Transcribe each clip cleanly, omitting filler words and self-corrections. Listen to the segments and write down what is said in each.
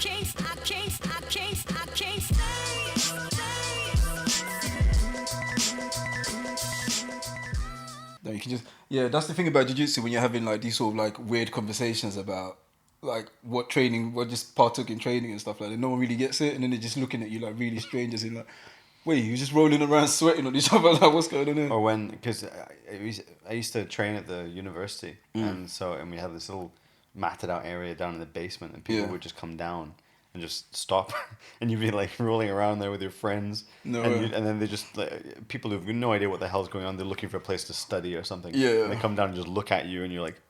No, you can just that's the thing about jiu-jitsu when you're having like these sort of like weird conversations about like what just partook in training and stuff like that. No one really gets it, and then they're just looking at you like really strange, as in like, wait, you're just rolling around sweating on each other, like what's going on here? Or because I used to train at the university, and we had this little matted out area down in the basement, and people would just come down and just stop, and you'd be like rolling around there with your friends, and then they just like, people who've no idea what the hell's going on, they're looking for a place to study or something. And they come down and just look at you, and you're like,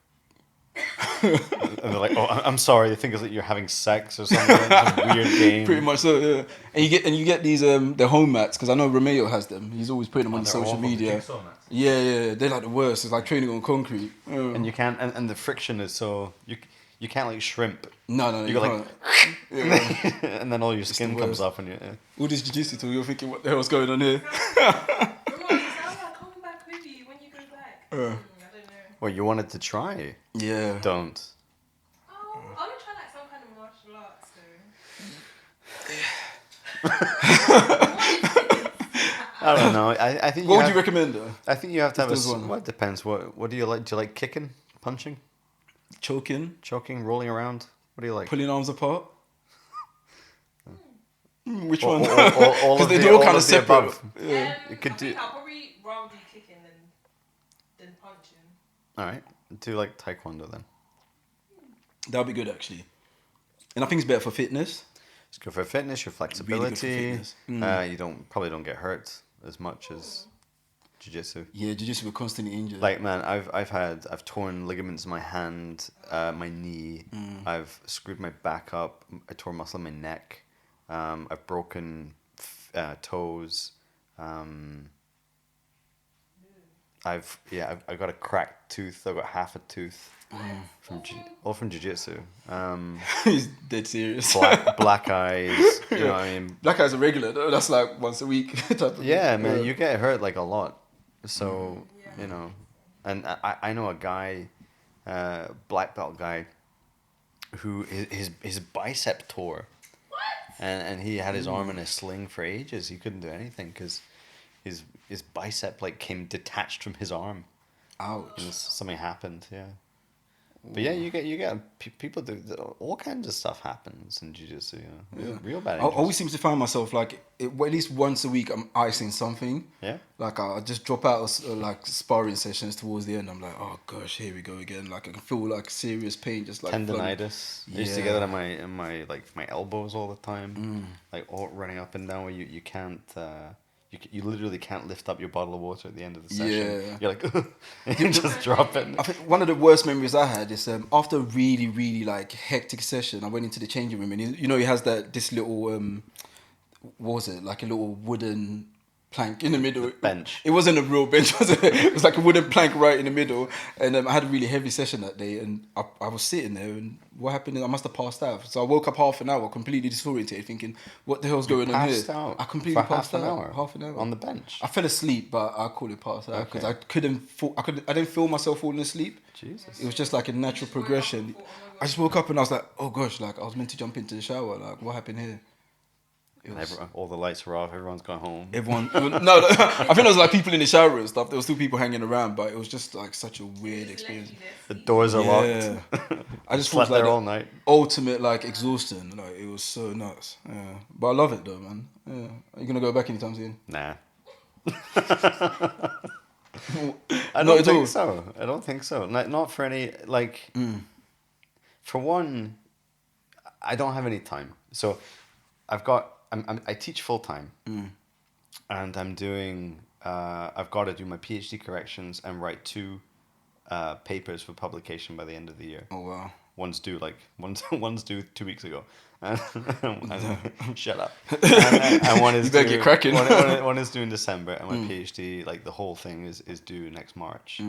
and they're like, "Oh, I'm sorry." They think it's like you're having sex or something. Like some weird game. Pretty much so, yeah. And you get these the home mats, because I know Romeo has them. He's always putting them on social media. Yeah, they're like the worst. It's like training on concrete. And you can't, and the friction is so you can't like shrimp. No, you go like, and then all your skin comes off, and you. All this jiu-jitsu talk, you're thinking, what the hell's going on here? Coming back with you when you go back. I don't know. Well, you wanted to try. Yeah. Don't. Oh, I want to try like some kind of martial arts though. I don't know. I think. What would you recommend though? I think you have to have one. Well, it depends. What do you like? Do you like kicking, punching, choking, rolling around? What do you like? Pulling arms apart. Which all, one? Because they're all kind of separate. Yeah. You could do. I'll probably rather do kicking than punching. All right. Do like taekwondo then. That'll be good actually, and I think it's better for fitness. It's good for fitness, your flexibility. Really good for fitness. You probably don't get hurt as much as jiu-jitsu. Yeah, jiu-jitsu, we're constantly injured. Like man, I've torn ligaments in my hand, my knee. I've screwed my back up. I tore muscle in my neck. I've broken toes. I've got a cracked tooth. I've got half a tooth from jiu-jitsu. He's dead serious. Black eyes. You know what I mean? Black eyes are regular though. That's like once a week type of thing. Man, you get hurt like a lot. So you know, and I know a guy, black belt guy, who his bicep tore. What? And he had his arm in a sling for ages. He couldn't do anything because his bicep like came detached from his arm. Ouch! And something happened. Yeah. But yeah, you get people do all kinds of stuff happens in jiu-jitsu. You know? Real bad. I always seem to find myself like at least once a week I'm icing something. Yeah. Like I just drop out of like sparring sessions towards the end. I'm like, oh gosh, here we go again. Like I can feel like serious pain, just like tendonitis. I used to get that in my like my elbows all the time, like all running up and down where you can't. You literally can't lift up your bottle of water at the end of the session. Yeah. You're like, you just drop it. I think one of the worst memories I had is after a really, really like hectic session, I went into the changing room and he has this little, what was it? Like a little wooden plank in the middle. Bench. It wasn't a real bench, was it? It was like a wooden plank right in the middle. And I had a really heavy session that day and I was sitting there and what happened is I must have passed out. So I woke up half an hour completely disoriented thinking, what the hell's going on here? Out I completely passed out. Half an hour? On the bench? I fell asleep, but I call it passed out because I didn't feel myself falling asleep. Jesus. It was just like a natural progression. I just woke up and I was like, oh gosh, like I was meant to jump into the shower. Like what happened here? All the lights were off. Everyone's gone home. No, I think there was like people in the shower and stuff. There was still people hanging around, but it was just like such a weird experience. The doors are locked. I just slept there all night. Ultimate like exhaustion. Like it was so nuts. Yeah, but I love it though, man. Yeah, are you gonna go back anytime soon? Nah. I don't think so. Not for any like. For one, I don't have any time. So, I teach full time, and I'm doing. I've got to do my PhD corrections and write 2 papers for publication by the end of the year. Oh wow! One's due 2 weeks ago, and shut up. And one is you better get cracking. One is due in December, and my PhD, like the whole thing, is due next March.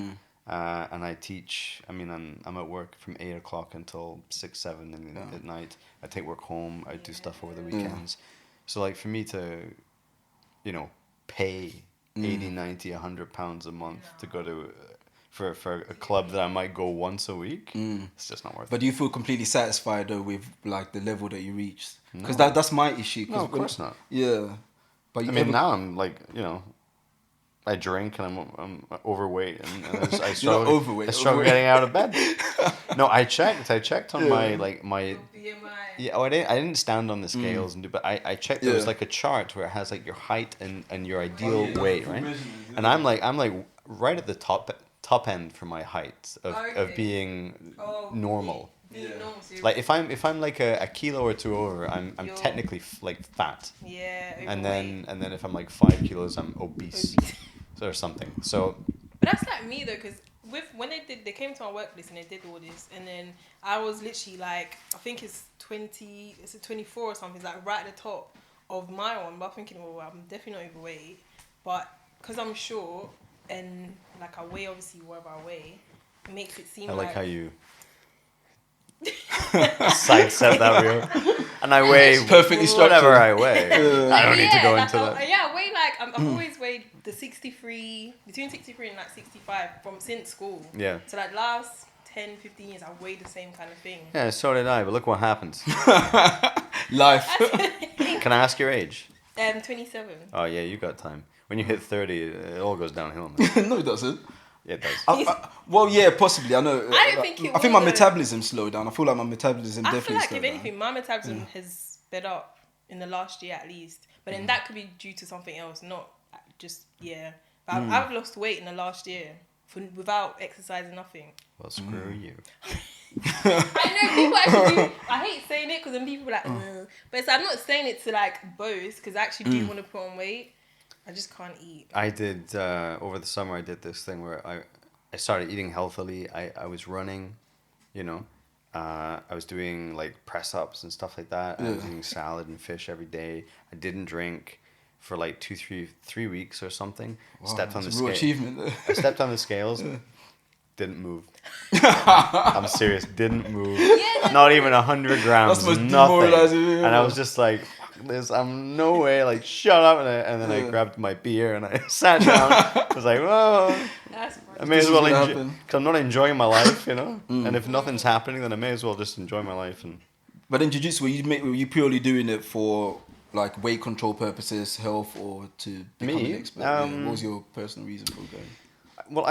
And I teach. I mean, I'm at work from 8 o'clock until 6, 7 at night. I take work home. I do stuff over the weekends. So like for me to, pay 80, 90, £100 a month to go to for a club that I might go once a week, it's just not worth But it. do you feel completely satisfied though with like the level that you reached? Because No. that's my issue. 'Cause No, of course not. Yeah. But I mean, now I'm like, I drink and I'm overweight and I You're not struggle. overweight, I struggle overweight. getting out of bed. No, I checked on my BMI. yeah. Oh, I didn't stand on the scales but I checked. There was Yeah. like a chart where it has like your height and your Oh, ideal yeah, weight, full right? measurements, yeah. And I'm like right at the top end for my height of Okay. being Oh, normal. Being Yeah. normal, so Like if I'm like a kilo or two over, I'm You're- technically like fat. yeah, And overweight. then if I'm like 5 kilos, I'm obese or something. So But that's like me though, because when they came to my workplace and they did all this, and then I was literally like, I think it's 24 or something, it's like right at the top of my one. But I'm thinking, well, I'm definitely not overweight, but because I'm short and like I weigh obviously whatever I weigh, it makes it seem I like how you sidestep that real. And I weigh perfectly whatever structured. I weigh. I don't need to go into that. Yeah, I weigh like I've always weighed the 63, between 63 and like 65 since school. Yeah. So like last 10, 15 years, I've weighed the same kind of thing. Yeah, so did I, but look what happens. Life. Can I ask your age? 27. Oh yeah, you got time. When you hit 30, it all goes downhill, man. No, it doesn't. Yeah, it does. Well, yeah, possibly. I know. I don't think it I think will, my though. metabolism slowed down. I feel like my metabolism I feel definitely like slowed if down. anything, my metabolism has sped up in the last year at least. But then that could be due to something else, not just But I've lost weight in the last year without exercising, nothing. Well, screw you. I know people actually do. I hate saying it because then people are like, ugh. But it's, I'm not saying it to like boast because I actually do want to put on weight. I just can't eat. I did over the summer. I did this thing where I started eating healthily. I was running, I was doing like press ups and stuff like that. I was eating salad and fish every day. I didn't drink for like 3 weeks or something. Wow, Stepped on that's the a real scale. achievement there. I stepped on the scales. Didn't move. I'm serious. Didn't move. Not even 100 grams. That's the most nothing. demoralizing thing And I ever. was just like, "Fuck this. I'm no way. Like, shut up." And then I grabbed my beer and I sat down. I was like, "Whoa." That's I may This as is well gonna enjoy, happen. because I'm not enjoying my life, And if nothing's happening, then I may as well just enjoy my life. And But in jiu-jitsu, were you purely doing it for like weight control purposes, health, or to become Me? an expert? What was your personal reason for going? well,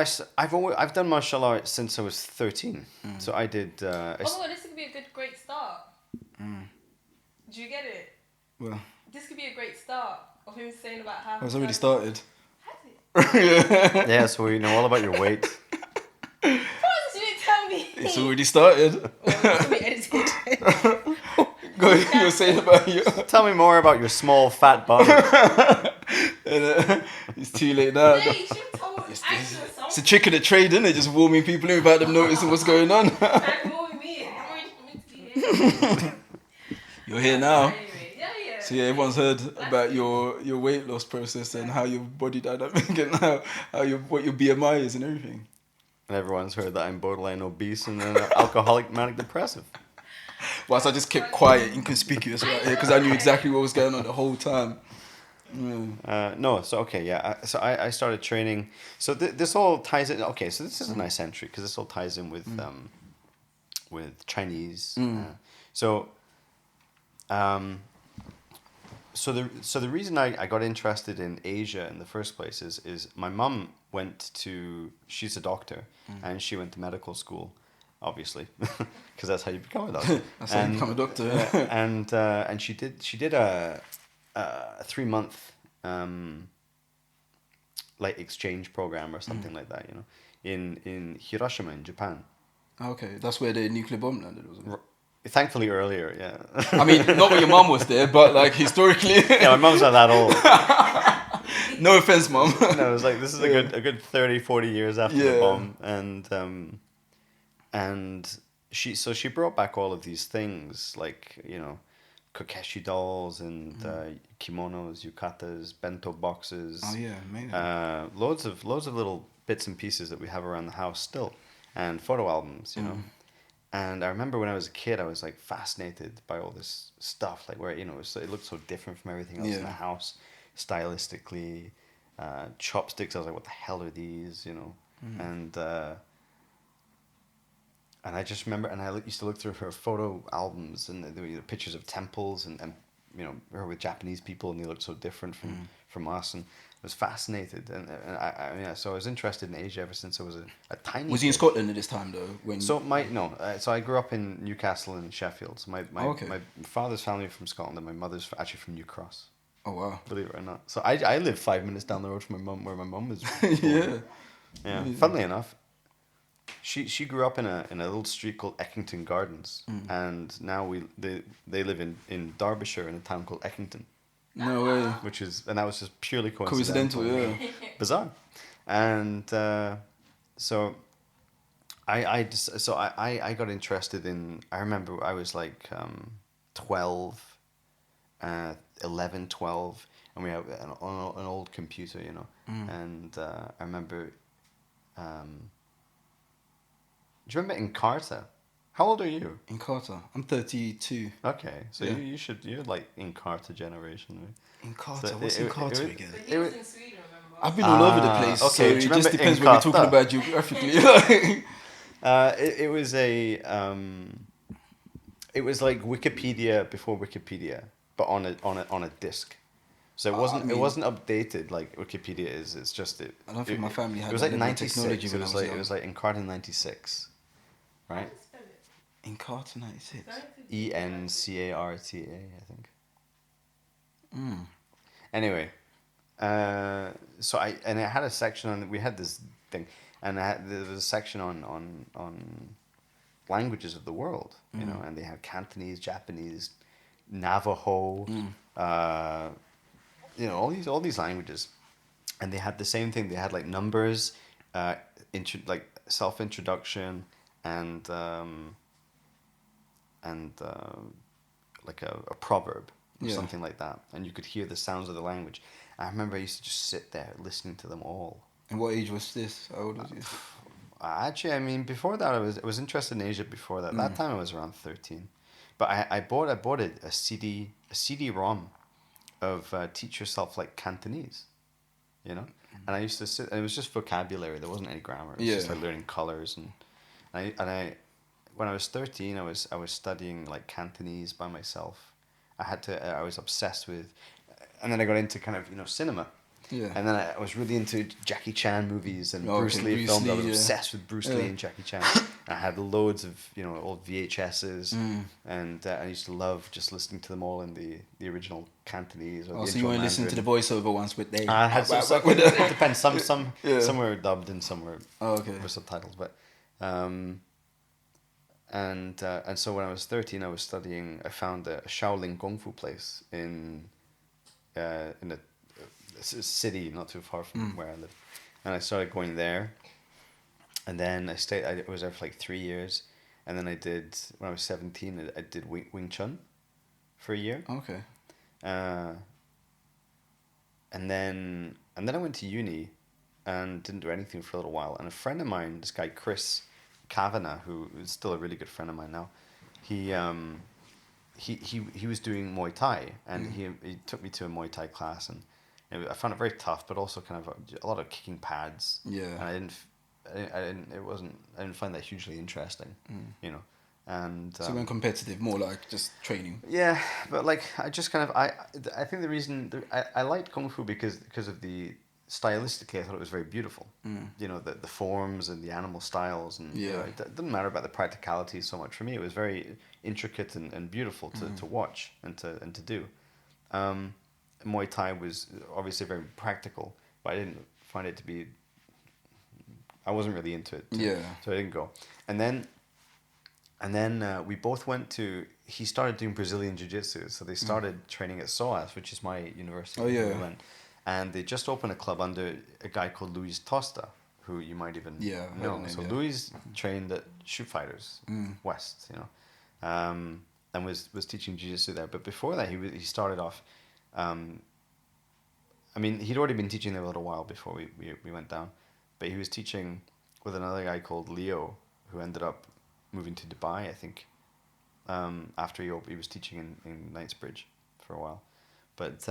I've done martial arts since I was 13. So I did. Oh, this could be a great start. Do you get it? Well, This could be a great start of him saying about how. it's already started. Has it? yeah, so we know all about your weight. What you didn't tell me? It's already started. Well, it's gonna be edited. Go, you were saying about you. Tell me more about your small fat body. It's too late now. Yeah, you should have told me. It's a trick of the trade, isn't it? Just warming people in without them noticing what's going on. You're here now. Anyway, yeah. So yeah, everyone's heard about your weight loss process and how your body dynamic and what your BMI is and everything. And everyone's heard that I'm borderline obese and an alcoholic manic depressive. Whilst I just kept quiet, inconspicuous right here because I knew exactly what was going on the whole time. No, so okay, yeah. So I started training. So this all ties in. Okay, so this is a nice entry because this all ties in with Chinese. So the reason I got interested in Asia in the first place is my mum she's a doctor and she went to medical school, obviously, because that's how you become a doctor. That's how you become a doctor. And she did a 3-month like exchange program or something like that, in Hiroshima in Japan. Okay, that's where the nuclear bomb landed, wasn't it? Thankfully earlier, yeah. I mean, not when your mum was there, but like historically. Yeah, my mum's not that old. No offense, mum. No, it was like this is a good 30, 40 years after the bomb, and she brought back all of these things like Kokeshi dolls and kimonos, yukatas, bento boxes. Oh yeah, amazing. Loads of little bits and pieces that we have around the house still, and photo albums, And I remember when I was a kid, I was like fascinated by all this stuff, like where it looked so different from everything else in the house, stylistically. Chopsticks, I was like, what the hell are these? And I just remember, and I used to look through her photo albums, and there were pictures of temples, and her with Japanese people, and they looked so different from us, and I was fascinated, and so I was interested in Asia ever since I was a tiny. Was he in kid. Scotland at this time though? So I grew up in Newcastle and Sheffield. So my Okay. father's family from Scotland, and my mother's actually from New Cross. Oh wow. Believe it or not. So I live 5 minutes down the road from where my mum was. Yeah. Yeah. Funnily enough, she grew up in a little street called Eckington Gardens, and now they live in Derbyshire in a town called Eckington, No way. and that was just purely coincidental. Yeah. Bizarre. And so I got interested in. I remember I was like 12, 11, 12, and we had an old computer, and I remember. Do you remember Encarta? How old are you? Encarta. I'm 32. Okay, so Yeah. you're like Encarta generation, right? Encarta. So What's Encarta again? But he was in Sweden, remember? I've been all over the place. okay, So do you it just remember depends what we're talking Encarta? about geographically. It was it was like Wikipedia before Wikipedia, but on a disc. So it wasn't updated like Wikipedia is. It's just it. I don't think my family had It was that like level of technology 96. when I was young. It was like Encarta 96, right? Spell it. Encarta 96. ENCARTA, I think. Mm. Anyway, so it had a section on. We had this thing, and there was a section on languages of the world, and they had Cantonese, Japanese, Navajo, all these languages, and they had the same thing. They had like numbers, like self-introduction, and like a proverb or something like that, and you could hear the sounds of the language. I remember I used to just sit there listening to them all. And what age was this? How old was you? Actually, I mean, before that, I was interested in Asia. Before that, that time I was around 13, but I bought a CD-ROM of Teach Yourself Like Cantonese, and I used to sit, and it was just vocabulary. There wasn't any grammar. It was just like learning colors, and I when I was 13, I was studying like Cantonese by myself. I was obsessed with, and then I got into kind of cinema. Yeah. And then I was really into Jackie Chan movies and Bruce Lee films. I was obsessed with Bruce Lee and Jackie Chan. I had loads of old VHSs, and I used to love just listening to them all in the original Cantonese. Or so you weren't listening to the voiceover ones with they? I had some. It depends. Some were dubbed and some were with subtitles. But and so when I was 13, I found a Shaolin Kung Fu place in a city not too far from where I live, and I started going there, and then I was there for like 3 years, and then when I was 17 I did Wing Chun for a year. Okay. And then I went to uni and didn't do anything for a little while, and a friend of mine, this guy Chris Kavanagh, who is still a really good friend of mine now, he was doing Muay Thai, and he took me to a Muay Thai class, and I found it very tough, but also kind of a lot of kicking pads. Yeah. And I didn't find that hugely interesting, And so when competitive, more like just training. Yeah, but like I just kind of I think the reason I liked Kung Fu because of the stylistically I thought it was very beautiful. The forms and the animal styles, and it didn't matter about the practicality so much. For me, it was very intricate and beautiful to watch and to do. Muay Thai was obviously very practical, but I didn't find it to be. I wasn't really into it, so I didn't go. And then we both went to. He started doing Brazilian Jiu-Jitsu, so they started training at SOAS, which is my university. Oh yeah. And they just opened a club under a guy called Luis Tosta, who you might even know. So Luis trained at Shoot Fighters West, and was teaching Jiu-Jitsu there. But before that, he started off. I mean, he'd already been teaching there a little while before we went down, but he was teaching with another guy called Leo, who ended up moving to Dubai, I think, after he was teaching in Knightsbridge for a while. But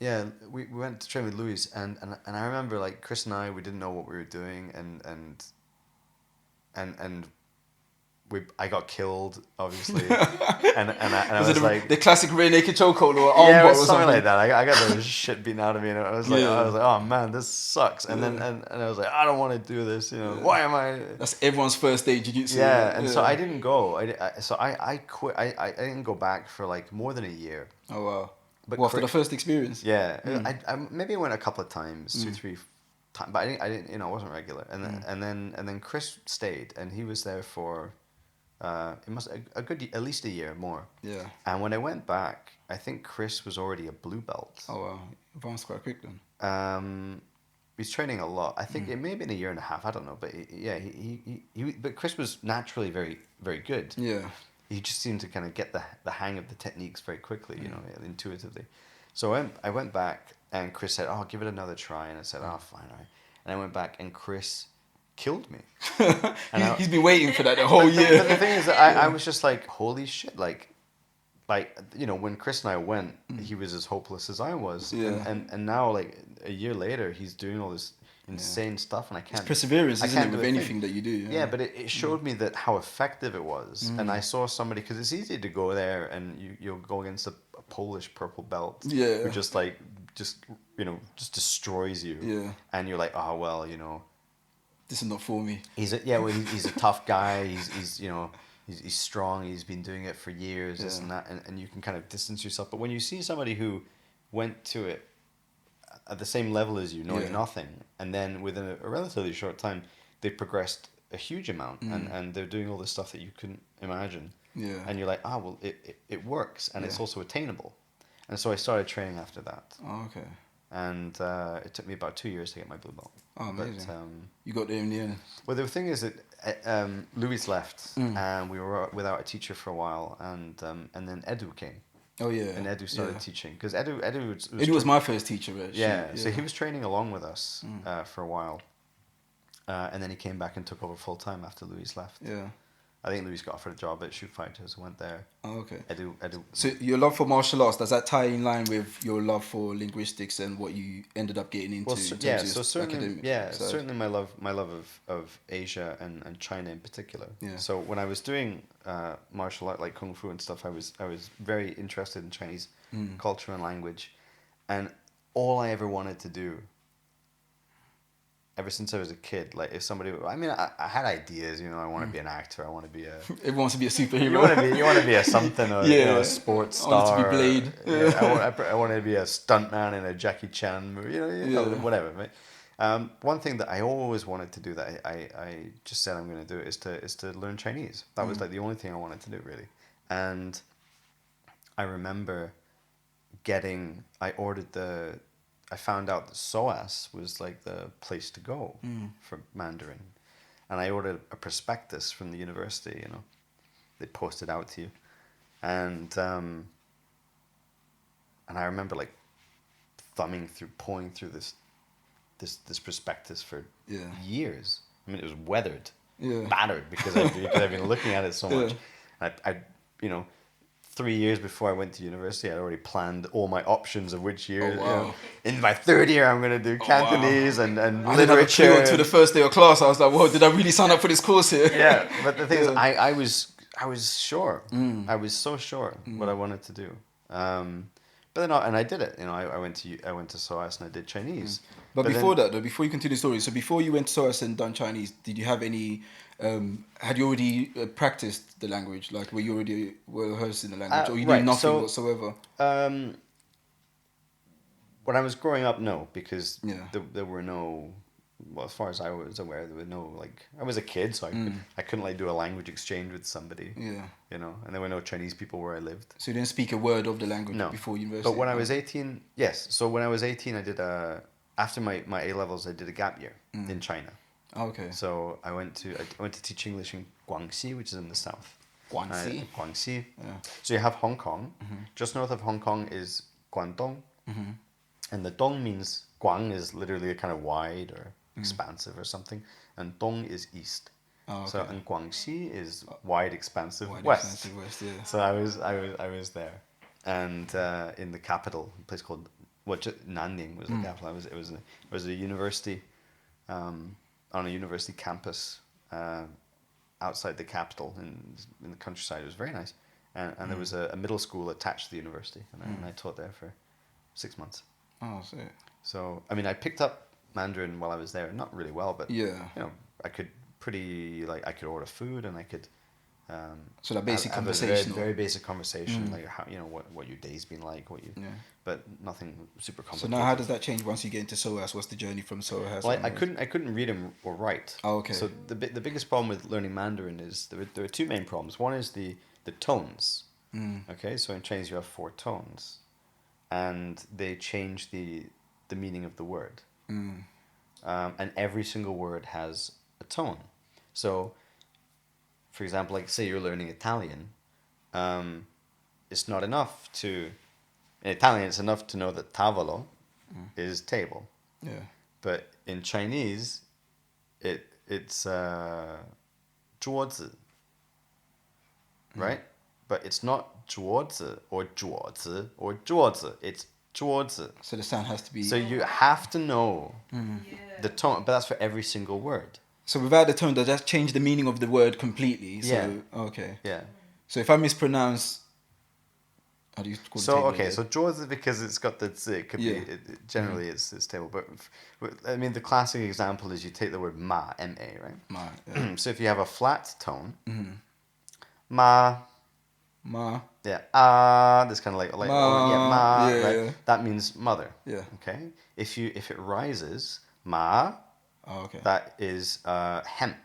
we went to train with Louis, and I remember like Chris and I, we didn't know what we were doing, and I got killed, obviously, and I was like the classic rear naked chokehold or yeah, armbar it or was something something like that. I got the shit beaten out of me, and I was like, oh man, this sucks. And then and I was like, I don't want to do this. Why am I? That's everyone's first day jiu-jitsu. Yeah, and so I didn't go. I quit. I didn't go back for like more than a year. Oh wow! But after the first experience. Yeah, I maybe I went a couple of times, 2-3 times, but I didn't. I wasn't regular. And then Chris stayed, and he was there for. It must at least a year more. Yeah. And when I went back, I think Chris was already a blue belt. Oh wow, advanced quite quick then. He's training a lot. I think it may have been a year and a half. I don't know, but but Chris was naturally very, very good. Yeah. He just seemed to kind of get the hang of the techniques very quickly, intuitively. So I went back, and Chris said, "Oh, give it another try," and I said, "Oh, fine, all right." And I went back, and Chris killed me. He's been waiting for that the whole year. But the thing is that I was just like, holy shit, like when Chris and I went, he was as hopeless as I was. Yeah. And now like a year later, he's doing all this insane stuff, and I can't. It's perseverance, isn't it, do with a anything thing. that you do. Yeah, but it showed me that how effective it was, and I saw somebody, because it's easy to go there and you'll go against a Polish purple belt, who just destroys you. Yeah. And you're like, oh well, this is not for me. he's a tough guy. He's strong. He's been doing it for years, this and that, and you can kind of distance yourself. But when you see somebody who went to it at the same level as you, knowing nothing, and then within a relatively short time, they progressed a huge amount, and they're doing all this stuff that you couldn't imagine. Yeah. And you're like, well, it works, and it's also attainable. And so I started training after that. Oh, okay. And it took me about 2 years to get my blue belt. Oh, amazing. But, you got there in the end. well, the thing is that Louis left, and we were without a teacher for a while, and then Edu came. Oh yeah. And Edu started teaching, because Edu was my first teacher, actually. Yeah, so he was training along with us for a while, and then he came back and took over full time after Louis left. Yeah. I think Louis got offered a job at Shoot Fighters and went there. Oh, okay. Edu. So your love for martial arts, does that tie in line with your love for linguistics and what you ended up getting into? Well, certainly, academic side? certainly my love of Asia and China in particular. Yeah. So when I was doing martial art like kung fu and stuff, I was very interested in Chinese culture and language, and all I ever wanted to do, ever since I was a kid, like if somebody, I had ideas, I want to be an actor, I want to be a. Everyone wants to be a superhero. You want to be a something, or a sports star. I want to be Blade. I want to be a stuntman in a Jackie Chan movie, whatever. Right? One thing that I always wanted to do that I just said I'm going to do is to learn Chinese. That was like the only thing I wanted to do, really. And I remember I found out that SOAS was like the place to go for Mandarin. And I ordered a prospectus from the university, they post it out to you. And I remember like pulling through this prospectus for years. I mean, it was weathered, battered, because I've been looking at it so much. I 3 years before I went to university, I already planned all my options of which year. Oh, wow. In my third year, I'm going to do Cantonese and I didn't have a clue literature. until the first day of class. I was like, "Whoa, did I really sign up for this course here?" Yeah, but the thing is, I was sure. I was so sure what I wanted to do. But then I did it. I went to SOAS and I did Chinese. But before that, though, before you continue the story, so before you went to SOAS and done Chinese, did you have any? Had you already practiced the language? Like, were you already rehearsed in the language, or you knew nothing whatsoever? When I was growing up, no, because there were no. Well, as far as I was aware, there were no I was a kid, so I couldn't do a language exchange with somebody. Yeah. And there were no Chinese people where I lived. So you didn't speak a word of the language before university. But when I was 18, yes. So when I was 18, I did after my A levels, I did a gap year in China. Oh, okay. So I went to teach English in Guangxi, which is in the south. Guangxi. Guangxi. Yeah. So you have Hong Kong. Just north of Hong Kong is Guangdong, and the Dong means Guang is literally a kind of wide or expansive or something, and Dong is east. Oh, okay. So and Guangxi is wide, expansive Wide west. expansive west, yeah. So I was there, and in the capital, a place called Nanning was the capital. It was a university, on a university campus, outside the capital in the countryside. It was very nice, and there was a middle school attached to the university, and I taught there for 6 months. Oh, so So I mean, I picked up Mandarin while I was there, not really well, but yeah. I could I could order food, and I could. So that basic have a conversation, very basic conversation, like how what your day's been like, but nothing super So complicated. now, how does that change once you get into SOAS? What's the journey from SOAS? Well, I couldn't read or write. Oh, okay. So the biggest problem with learning Mandarin is there are two main problems. One is the tones. Okay, so in Chinese you have 4 tones, and they change the meaning of the word. And every single word has a tone. So, for example, like say you're learning Italian, it's not enough to, in Italian it's enough to know that tavolo is table. Yeah. But in Chinese, it's 桌子, right? But it's not 桌子 or 桌子 or 桌子, it's 桌子. So the sound has to be. So you have to know Yeah. the tone, but that's for every single word. So without the tone, does that change the meaning of the word completely? So, Yeah. Okay. Yeah. So if I mispronounce, how do you call So the table okay, again? so 桌子 because it's got the zi, it could Yeah. be generally it's table, but I mean the classic example is you take the word ma, ma, right? Ma. Yeah. So if you have a flat tone, ma, Ma. yeah, this kind of like Ma, ma, yeah, right? yeah. That means mother. Yeah. Okay. If it rises, ma, Oh, okay. that is hemp.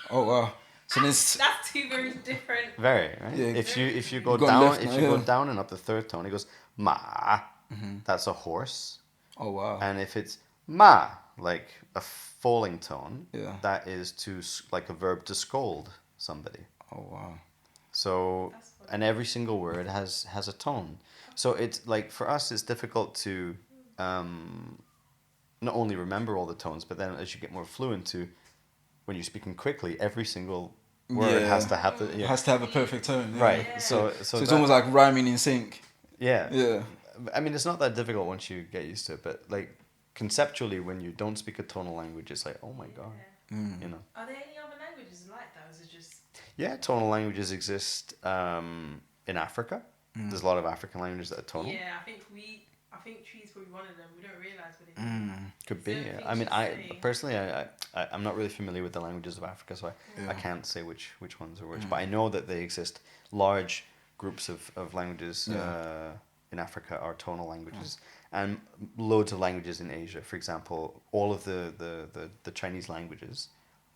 Oh wow. So there's. That's two very different. Very right. Yeah. If you go You've gone down, left if now, you go yeah. down and up the third tone, it goes ma. That's a horse. Oh wow. And if it's ma, like a falling tone, Yeah. that is like a verb to scold somebody. Oh wow. So, That's funny. and every single word has a tone. So it's like for us, it's difficult to not only remember all the tones, but then as you get more fluent to, when you're speaking quickly, every single word Yeah. has to have the It has to have a perfect tone. Yeah. right. Yeah. So So it's that- almost like rhyming in sync. yeah. Yeah. I mean, it's not that difficult once you get used to it, but like conceptually, when you don't speak a tonal language, it's like, oh my god, you know. Are there any other languages like that? Or is it just Yeah, tonal languages exist in Africa. There's a lot of African languages that are tonal. Yeah, I think tree's probably one of them. We don't realise what it is. Could be. Certain Yeah. I mean, things I you say. personally, I'm not really familiar with the languages of Africa, so I Yeah. can't say which ones are which. But I know that they exist. Large groups of languages in Africa are tonal languages, and loads of languages in Asia. For example, all of the Chinese languages.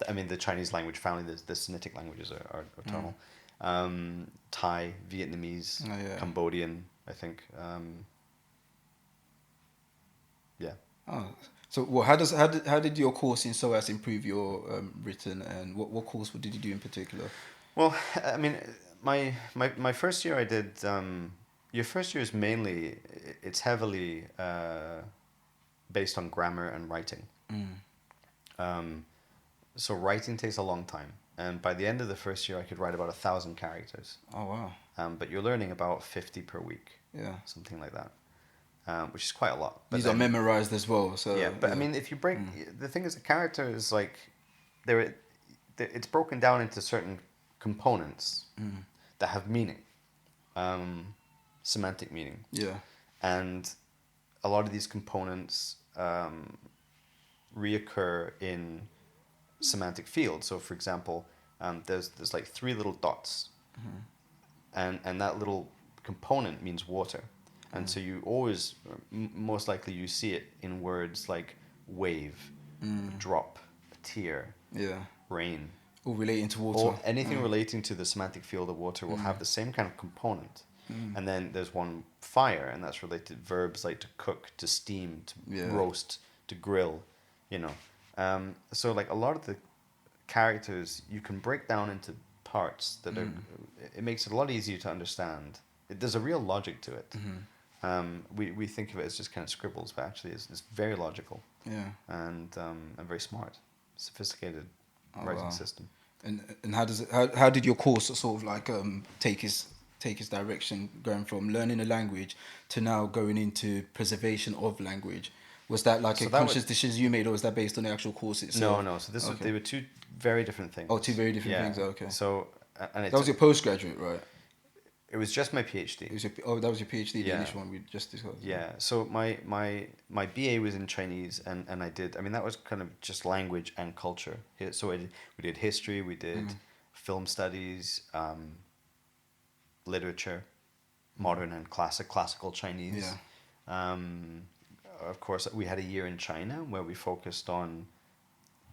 I mean, the Chinese language family, the Semitic languages are tonal. Thai, Vietnamese, Oh, yeah. Cambodian, I think. Yeah. Oh. So well, how did your course in SOAS improve your written, and what course did you do in particular? Well, I mean, my first year I did. Your first year is mainly, it's heavily based on grammar and writing. So writing takes a long time, and by the end of the first year, I could write about 1,000 characters. Oh wow. But you're learning about 50 per week, Yeah. something like that, which is quite a lot. But These are then- memorized as well. So yeah, but I mean, if you break the thing is, a character is like it's broken down into certain components that have meaning, semantic meaning, Yeah. and a lot of these components reoccur in semantic fields. So, for example, there's like 3 little dots, and that little component means water. And so you always, most likely you see it in words like wave, drop, tear, Yeah. rain. All relating to water. Or anything relating to the semantic field of water will have the same kind of component. And then there's one fire, and that's related to verbs like to cook, to steam, to roast, to grill, you know. So like a lot of the characters you can break down into parts that are, it makes it a lot easier to understand. There's a real logic to it. We think of it as just kind of scribbles, but actually it's very logical. Yeah. And very smart, sophisticated writing wow. system. And how did your course sort of like take its take its direction, going from learning a language to now going into preservation of language? Was that like a conscious decision you made, or was that based on the actual course itself? No. So they were two very different things. Oh, two very different things. Okay. So that was your postgraduate, right? It was just my PhD. That was your PhD, the initial one we just discussed. Yeah. So my BA was in Chinese, and I did. I mean, that was kind of just language and culture. So we did history, we did film studies, literature, modern and classical Chinese. Yeah. Of course, we had a year in China where we focused on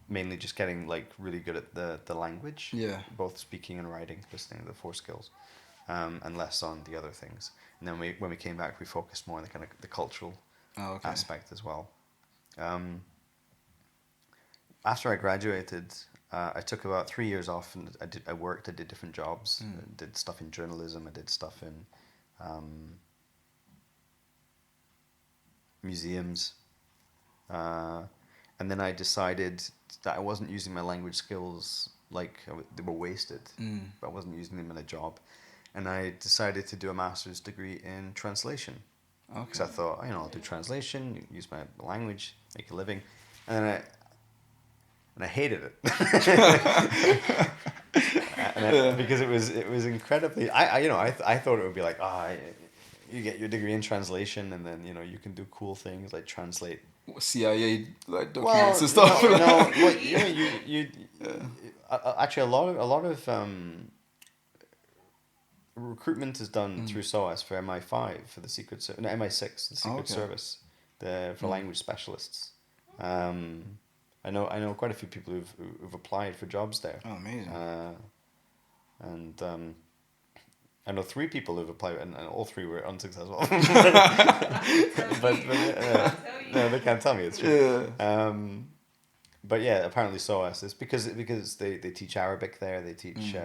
mainly just getting like really good at the language. Yeah. Both speaking and writing, listening, the 4 skills. And less on the other things. And then when we came back, we focused more on the kind of the cultural aspect as well. After I graduated, I took about 3 years off, and I did different jobs. I did stuff in journalism. I did stuff in museums. And then I decided that I wasn't using my language skills, like they were wasted. But I wasn't using them in a job. And I decided to do a master's degree in translation. Because I thought, I'll do translation, use my language, make a living. And I hated it. Because it was incredibly, I thought it would be like, you get your degree in translation, and then, you can do cool things like translate CIA like documents and stuff. Actually a lot of recruitment is done through SOAS for MI5 for the MI6, the Secret Service, for language specialists. I know quite a few people who've applied for jobs there. Oh, amazing! And I know 3 people who've applied, and all 3 were unsuccessful. but no, they can't tell me it's true. Yeah. But yeah, apparently SOAS is because they teach Arabic there. They teach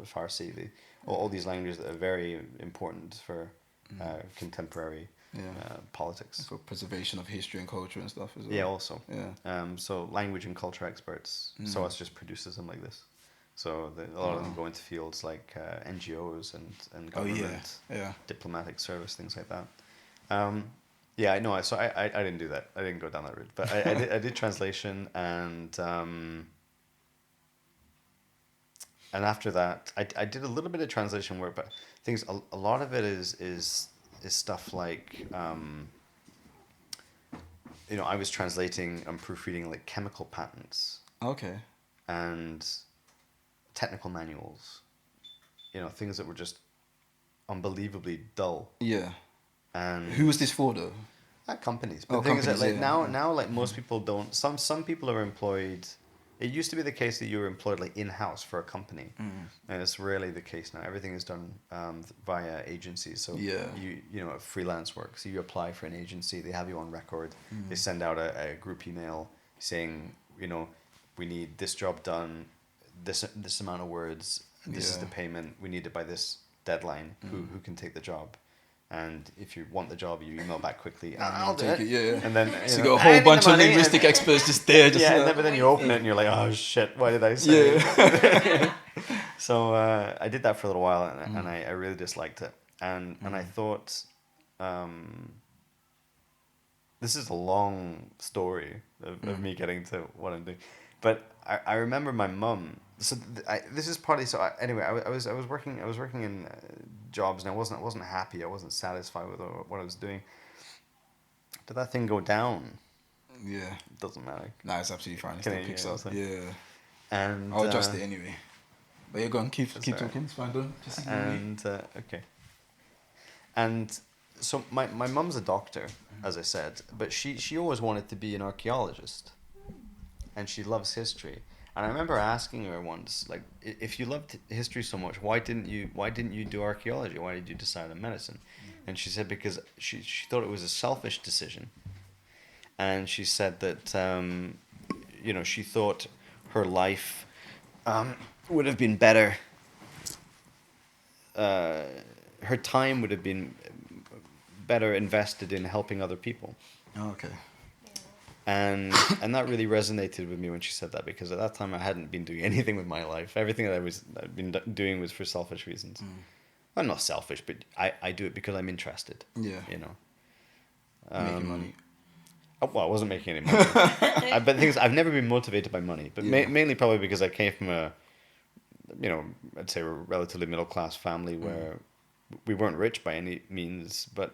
Farsi. All these languages that are very important for contemporary politics. For preservation of history and culture and stuff as well. Yeah, also. Yeah. So language and culture experts. SOAS just produces them like this. So a lot of them go into fields like NGOs and government, diplomatic service, things like that. Yeah, I know. So I didn't do that. I didn't go down that route. But I did translation, and after that, I did a little bit of translation work. But things a lot of it is stuff like I was translating and proofreading like chemical patents. Okay. And technical manuals. Things that were just unbelievably dull. Yeah. And who was this for though? Companies. But the thing is that like now like most people don't. Some people are employed. It used to be the case that you were employed like in-house for a company, and it's rarely the case now. Everything is done via agencies. So freelance work. So you apply for an agency, they have you on record. They send out a group email saying, we need this job done, this amount of words. This is the payment. We need it by this deadline. Who can take the job? And if you want the job, you email back quickly. I'll take it. Yeah. And then so you got a whole bunch of linguistic experts just there. But then you open it and you're like, oh shit, why did I say? Yeah. So I did that for a little while, and I really disliked it. And I thought, this is a long story of me getting to what I'm doing, but I remember my mum. So this is partly anyway. I was working in jobs, and I wasn't happy. I wasn't satisfied with what I was doing. Did that thing go down? Yeah, it doesn't matter. Nah, it's absolutely fine. It still picks up. So. Yeah, and I'll adjust it anyway. But yeah, go on, keep talking. It's fine, don't. Okay. And so my mum's a doctor, as I said, but she always wanted to be an archaeologist, and she loves history. And I remember asking her once, like, if you loved history so much, why didn't you do archaeology? Why did you decide on medicine? And she said because she thought it was a selfish decision. And she said that she thought her life would have been better. Her time would have been better invested in helping other people. Oh, okay. And that really resonated with me when she said that, because at that time I hadn't been doing anything with my life. Everything that I'd been doing was for selfish reasons. Well, not selfish, but I do it because I'm interested. Yeah. You know. Making money. Well, I wasn't making any money. But the thing is, I've never been motivated by money, but mainly probably because I came from a, I'd say a relatively middle class family where we weren't rich by any means, but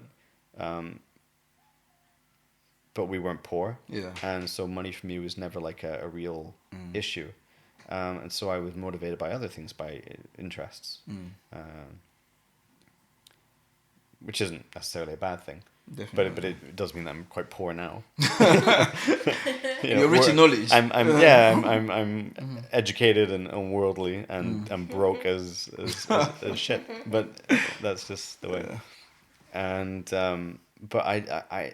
we weren't poor. Yeah. And so money for me was never like a real issue. And so I was motivated by other things, by interests, which isn't necessarily a bad thing. Definitely. But it does mean that I'm quite poor now. You're rich in knowledge. I'm educated and unworldly, and I'm broke as shit. But that's just the way. Yeah. And but I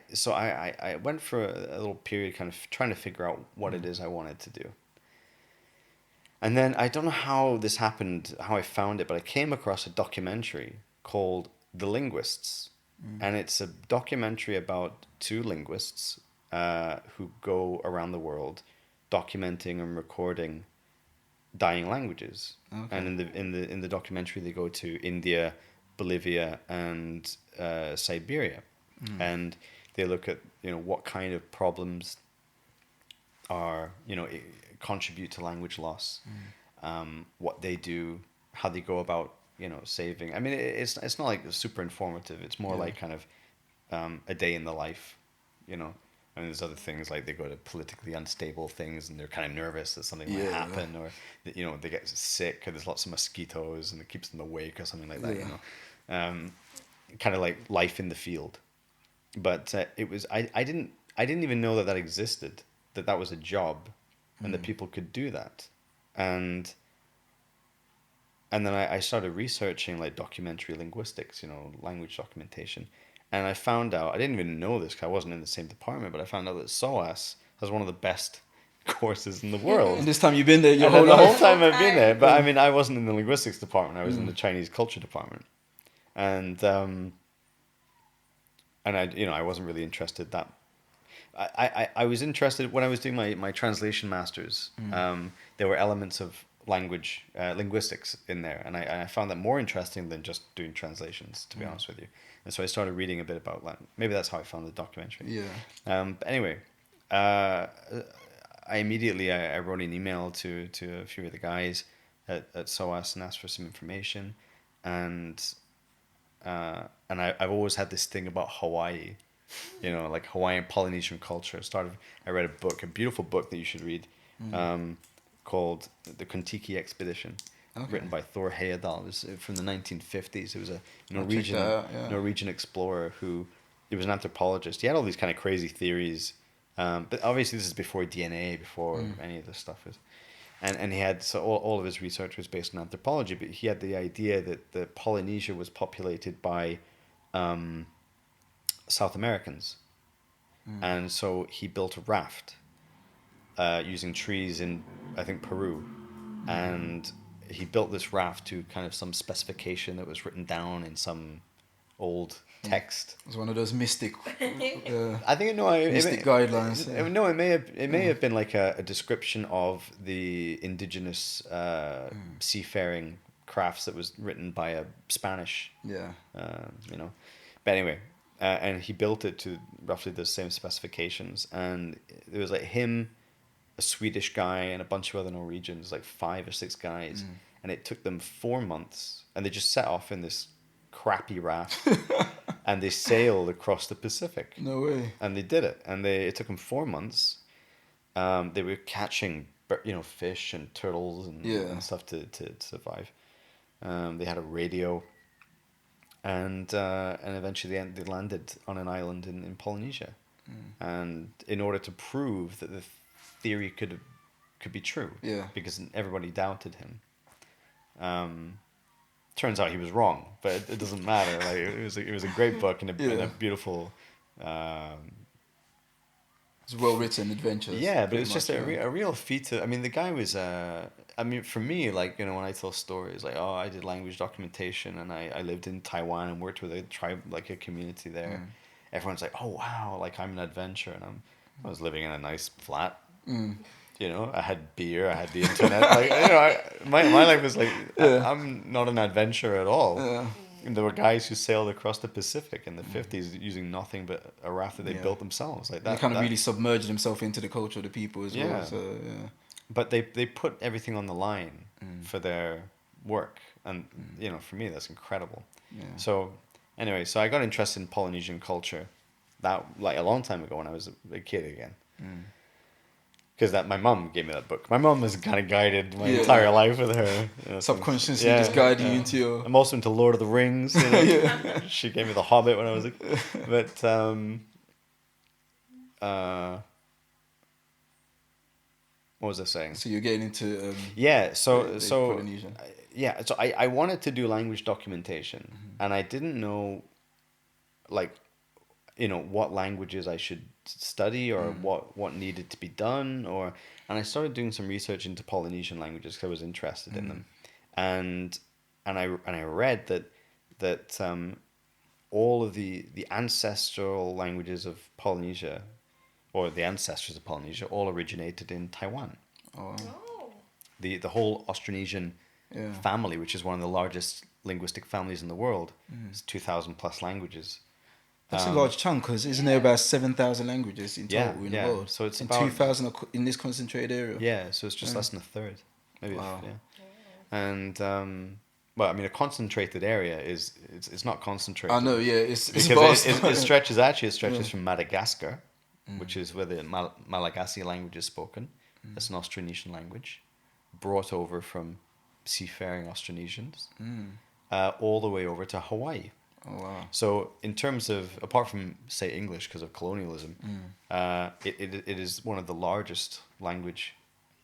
went for a little period kind of trying to figure out what it is I wanted to do. And then I don't know how this happened, how I found it, but I came across a documentary called The Linguists. And it's a documentary about two linguists who go around the world documenting and recording dying languages. Okay. And in the documentary they go to India, Bolivia, and Siberia, and they look at what kind of problems are contribute to language loss, what they do, how they go about saving. I mean, it's not like super informative. It's more like kind of a day in the life, I mean, there's other things like they go to politically unstable things and they're kind of nervous that something might happen, or they get sick, or there's lots of mosquitoes and it keeps them awake or something like that. Kind of like life in the field. But it was I didn't even know that existed, that was a job, and that people could do that, and then I started researching like documentary linguistics, language documentation. And I found out, I didn't even know this because I wasn't in the same department, but I found out that SOAS has one of the best courses in the world. And this time you've been there the whole time I've been there. But I mean, I wasn't in the linguistics department. I was in the Chinese culture department. And I wasn't really interested that. I was interested when I was doing my translation masters. There were elements of linguistics in there, and I found that more interesting than just doing translations, to be honest with you. And so I started reading a bit about that. Maybe that's how I found the documentary. Yeah. But anyway, I immediately wrote an email to a few of the guys at SOAS and asked for some information, and I've always had this thing about Hawaii, like Hawaiian Polynesian culture. I read a beautiful book that you should read, called The Contiki Expedition, written by Thor Heyerdahl. It was from the 1950s. It was a Norwegian explorer who, he was an anthropologist. He had all these kind of crazy theories, but obviously this is before DNA, before any of this stuff is. And he had, so all of his research was based on anthropology, but he had the idea that Polynesia was populated by South Americans. And so he built a raft using trees in, I think, Peru. And he built this raft to kind of some specification that was written down in some old text. It was one of those mystic. I think mystic guidelines. It may have been like a description of the indigenous seafaring crafts that was written by a Spanish. Yeah. But anyway, and he built it to roughly the same specifications, and there was like him, a Swedish guy, and a bunch of other Norwegians, like 5 or 6 guys, and it took them 4 months, and they just set off in this crappy raft, and they sailed across the Pacific. No way. And they did it, and it took them 4 months. They were catching, fish and turtles and stuff to survive. They had a radio, and eventually they landed on an island in Polynesia, and in order to prove that the theory could be true, because everybody doubted him. Turns out he was wrong, but it doesn't matter. Like it was a great book and a beautiful. It's well written adventures. Yeah, but it's just a real feat. I mean, the guy was. For me, like when I tell stories, like I did language documentation and I lived in Taiwan and worked with a tribe, like a community there. Everyone's like, oh wow, like I'm an adventurer, and I was living in a nice flat. Mm. You know, I had beer, I had the internet. Like, you know, my life was like, I'm not an adventurer at all. Yeah. And there were guys who sailed across the Pacific in the 50s using nothing but a raft that they built themselves. Like that. They kind of really submerged themselves into the culture of the people as well. Yeah. So, yeah. But they put everything on the line for their work. And, you know, for me, that's incredible. Yeah. So, anyway, so I got interested in Polynesian culture that, like, a long time ago when I was a kid again. Because my mum gave me that book. My mum has kind of guided my entire life with her. You know, Subconsciously just guiding you into your... I'm also into Lord of the Rings. You know? She gave me The Hobbit when I was a kid. But, what was I saying? So you're getting into... so Polynesian. So I wanted to do language documentation. And I didn't know, like, you know, what languages I should study or what needed to be done, and I started doing some research into Polynesian languages because I was interested in them, and I read that all of the ancestral languages of Polynesia, or the ancestors of Polynesia, all originated in Taiwan. Oh. The whole Austronesian family, which is one of the largest linguistic families in the world, is 2,000 plus languages. That's a large chunk, because isn't there about 7,000 languages in total in the world? So it's and about 2,000 in this concentrated area. Yeah, so it's just less than a third, maybe. Wow. And well, I mean, a concentrated area it's not concentrated. I know, yeah, it's because vast. it stretches from Madagascar, which is where the Malagasy language is spoken. That's an Austronesian language, brought over from seafaring Austronesians, all the way over to Hawaii. Oh, wow. So in terms of, apart from, say, English because of colonialism, it is one of the largest language,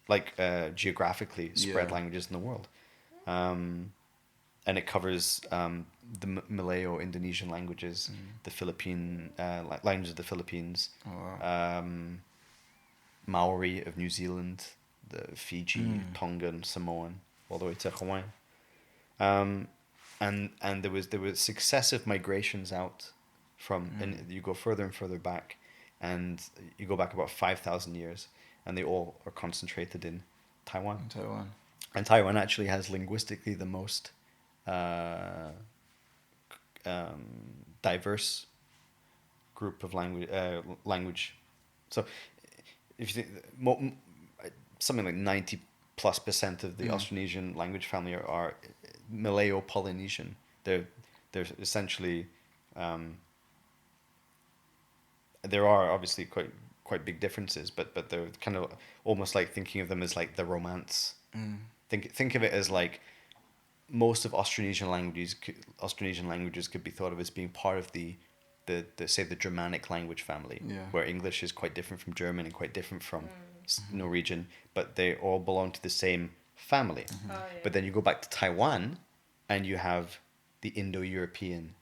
like geographically spread languages in the world. And it covers the Malayo-Indonesian languages, the Philippine language of the Philippines, Maori of New Zealand, the Fiji, Tongan, Samoan, all the way to Hawaii. And there were successive migrations out from, and you go further and further back, and you go back about 5,000 years, and they all are concentrated in Taiwan. And Taiwan actually has linguistically the most diverse group of language. So if you think something like 90+% of the Austronesian language family are Malayo-Polynesian. They're essentially there are obviously quite big differences, but they're kind of almost like thinking of them as like the Romance. Think of it as like most of Austronesian languages could be thought of as being part of the say the Germanic language family, where English is quite different from German and quite different from Norwegian, but they all belong to the same family. But then you go back to Taiwan and you have the Indo-European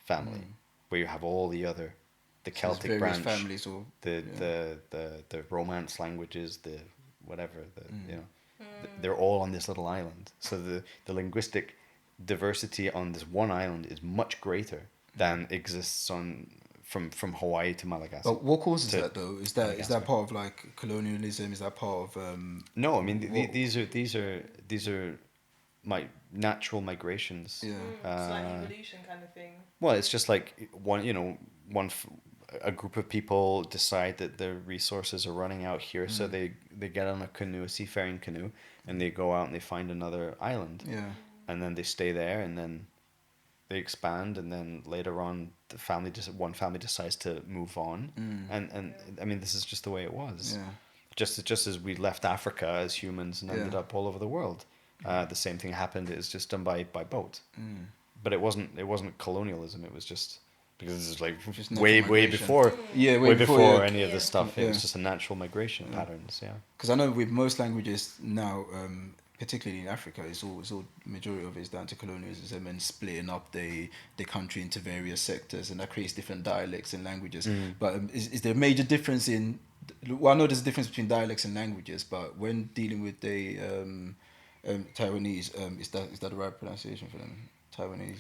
family, where you have all the Celtic branch, families, or the Romance languages, the whatever, they're all on this little island. So the linguistic diversity on this one island is much greater than exists from Hawaii to Madagascar. But what causes that though? Is that part of like colonialism? Is that part of? No, I mean these are my natural migrations. It's like evolution kind of thing. Well, it's just like a group of people decide that their resources are running out here, so they get on a seafaring canoe, and they go out and they find another island. Yeah. And then they stay there, and then they expand, and then later on one family decides to move on, and I mean this is just the way it was. Yeah. Just as we left Africa as humans and ended up all over the world, the same thing happened. It was just done by boat, but it wasn't colonialism. It was just because this is like way before any of this stuff. It was just a natural migration patterns. Yeah. Because I know with most languages now. Particularly in Africa, it's all majority of it is down to colonialism and splitting up the country into various sectors, and that creates different dialects and languages. But is there a major difference in? Well, I know there's a difference between dialects and languages, but when dealing with the Taiwanese, is that the right pronunciation for them? Taiwanese.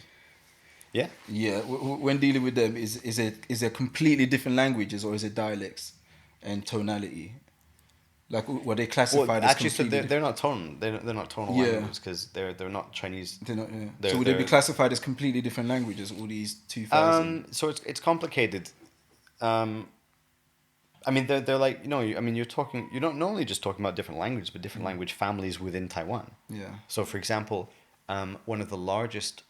Yeah. Yeah. When dealing with them, is it completely different languages or is it dialects? and tonality? Like, were they Well, classified as actually, so completely? they're not tonal. They're not tonal Yeah. languages because they're not Chinese. They're not, yeah. They're, So would they be they're- classified as completely different languages? All these 2,000. So it's complicated. I mean, they're like, I mean, you're not only just talking about different languages, but different language families within Taiwan. Yeah. So, for example, one of the largest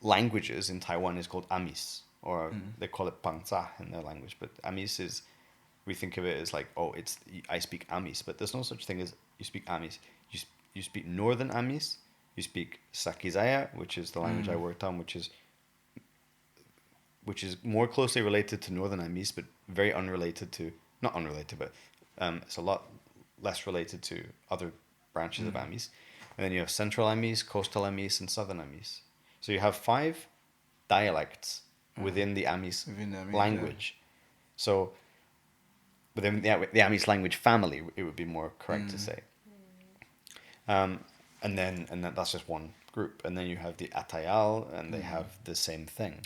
languages in Taiwan is called Amis, or they call it Bangza in their language. But Amis is, we think of it as like, oh, I speak Amis, but there's no such thing as you speak Amis. You speak Northern Amis. You speak Sakizaya, which is the language I worked on, which is more closely related to Northern Amis, but very unrelated to, not unrelated, but it's a lot less related to other branches of Amis. And then you have Central Amis, Coastal Amis, and Southern Amis. So you have 5 dialects within the Amis Within the Amis, language. So within the Amis language family, it would be more correct to say. And then that's just one group. And then you have the Atayal, and they have the same thing,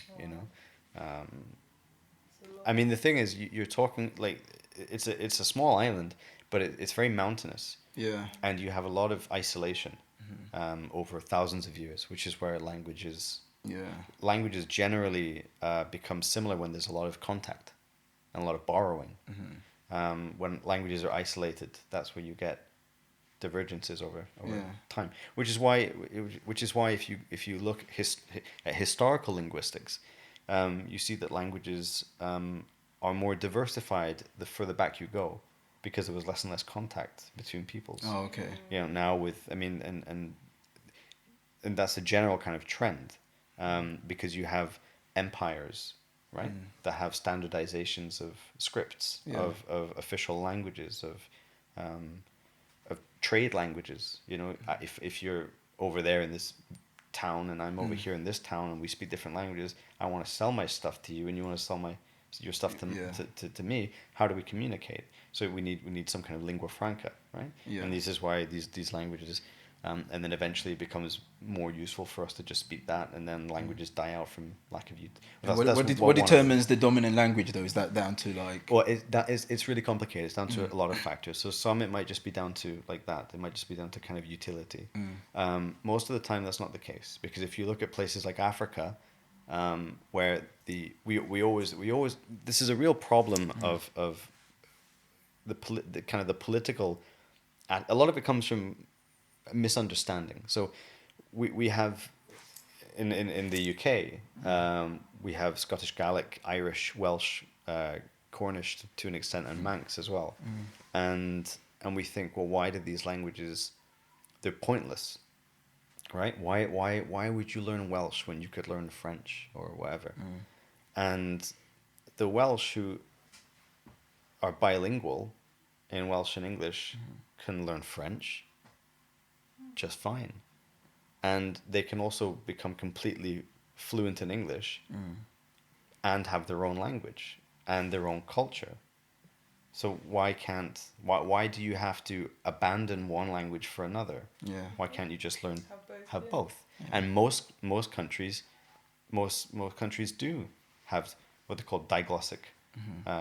I mean, the thing is, you're talking like it's a small island, but it's very mountainous. Yeah. And you have a lot of isolation over thousands of years, which is where languages generally become similar when there's a lot of contact and a lot of borrowing. When languages are isolated, that's where you get divergences over time. Which is why if you look at historical linguistics, you see that languages are more diversified the further back you go, because there was less and less contact between peoples. Oh, okay. Now and that's a general kind of trend, because you have empires, right, that have standardizations of scripts, of official languages, of trade languages. If you're over there in this town and I'm over here in this town and we speak different languages, I want to sell my stuff to you and you want to sell your stuff to me. How do we communicate? So we need some kind of lingua franca, right? Yeah. And this is why these languages, and then eventually it becomes more useful for us to just speak that, and then languages die out from lack of use. What determines the dominant language, though? Is that down to like? Well, it's really complicated. It's down to a lot of factors. So some it might just be down to like that. It might just be down to kind of utility. Most of the time, that's not the case, because if you look at places like Africa, where we always this is a real problem of the kind of the political. A lot of it comes from misunderstanding. So we have in the UK, we have Scottish Gaelic, Irish, Welsh, Cornish to an extent, and Manx as well. And we think, well, why did these languages, they're pointless, right? Why would you learn Welsh when you could learn French or whatever? And the Welsh who are bilingual in Welsh and English can learn French just fine. And they can also become completely fluent in English and have their own language and their own culture. So why do you have to abandon one language for another? Yeah. Why can't you just have both? Yeah. And most countries do have what they call diglossic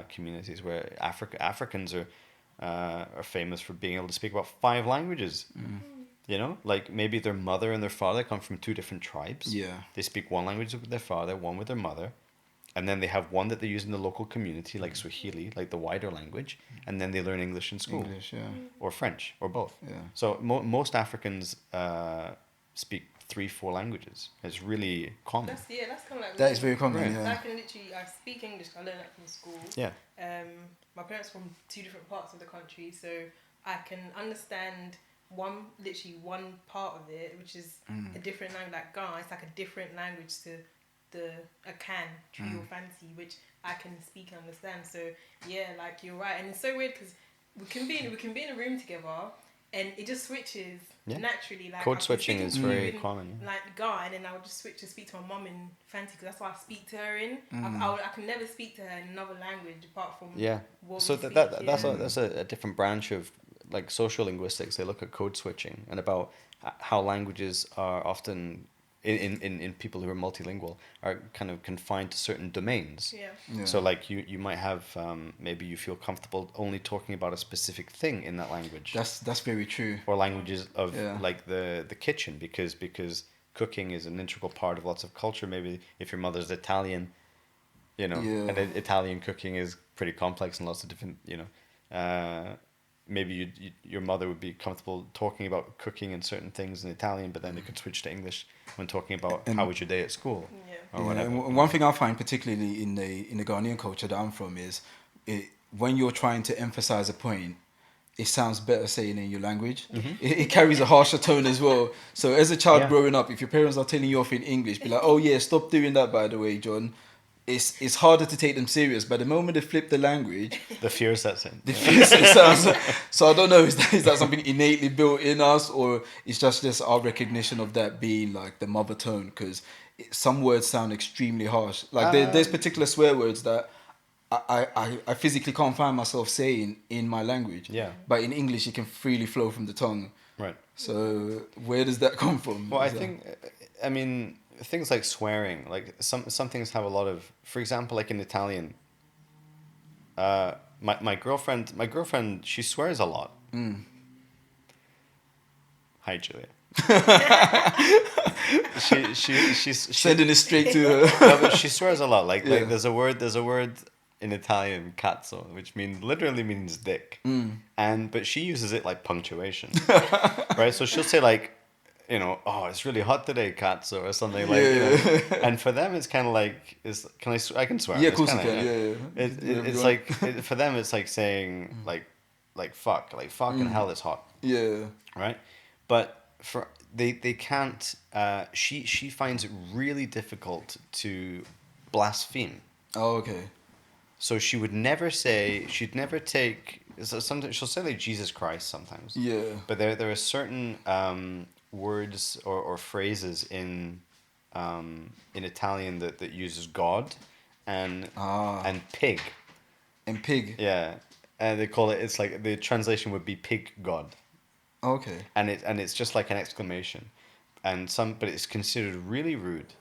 communities, where Africans are famous for being able to speak about 5 languages. Like maybe their mother and their father come from 2 different tribes. Yeah. They speak one language with their father, one with their mother, and then they have one that they use in the local community, like Swahili, like the wider language, and then they learn English in school. English, yeah. Or French, or both. Yeah. So most Africans speak 3-4 languages. It's really common. That's kind of like That is very common. Right. Yeah. I can literally, I speak English. I learned that from school. Yeah. My parents are from 2 different parts of the country, so I can understand one part of it, which is a different language. Like Ghana, it's like a different language to the Akan, Tree or Fancy, which I can speak and understand. So yeah, like you're right, and it's so weird because we can be in a room together, and it just switches naturally. Like code switching is very common. Like Ghana, and then I would just switch to speak to my mum in Fancy because that's what I speak to her in. I can never speak to her in another language apart from what So we speak, that's a different branch of like social linguistics. They look at code switching and about how languages are often in people who are multilingual are kind of confined to certain domains. Yeah. So like you might have maybe you feel comfortable only talking about a specific thing in that language. That's very true. Or languages of Yeah. like the kitchen because cooking is an integral part of lots of culture. Maybe if your mother's Italian, you know, Yeah. and Italian cooking is pretty complex and lots of different, you know, maybe your mother would be comfortable talking about cooking and certain things in Italian, but then they could switch to English when talking about how was your day at school or Yeah, whatever. and one thing I find particularly in the Ghanaian culture that I'm from is when you're trying to emphasize a point, it sounds better saying in your language. It carries a harsher tone as well. So as a child growing up, if your parents are telling you off in English, be like, oh yeah, stop doing that, by the way, John. It's harder to take them serious. But the moment they flip the language, The fear sets in. the fear it sounds. So I don't know, is that something innately built in us, or it's just our recognition of that being like the mother tone? Because some words sound extremely harsh. Like there's particular swear words that I physically can't find myself saying in my language. Yeah. But in English, it can freely flow from the tongue. Right. So where does that come from? Well, I mean, things like swearing, like some things have a lot of, for example, like in Italian, my girlfriend, she swears a lot. Hi, Julia. she's Sending it straight to her. no, but she swears a lot. Like there's a word in Italian, cazzo, which literally means dick. But she uses it like punctuation. Right? So she'll say like, you know, oh, it's really hot today, cazzo, or something like, you know. And for them it's kind of like, I can swear. Yeah, of It's course you kinda, can. It's like, for them it's like saying like fucking hell, it's hot. Yeah. Right? But they can't, she finds it really difficult to blaspheme. Oh, okay. So she'd never take, so sometimes she'll say like Jesus Christ sometimes. Yeah. But there are certain words or phrases in Italian that uses God and pig. And pig. Yeah. And they call it's like the translation would be pig God. Okay. And it's just like an exclamation. But it's considered really rude.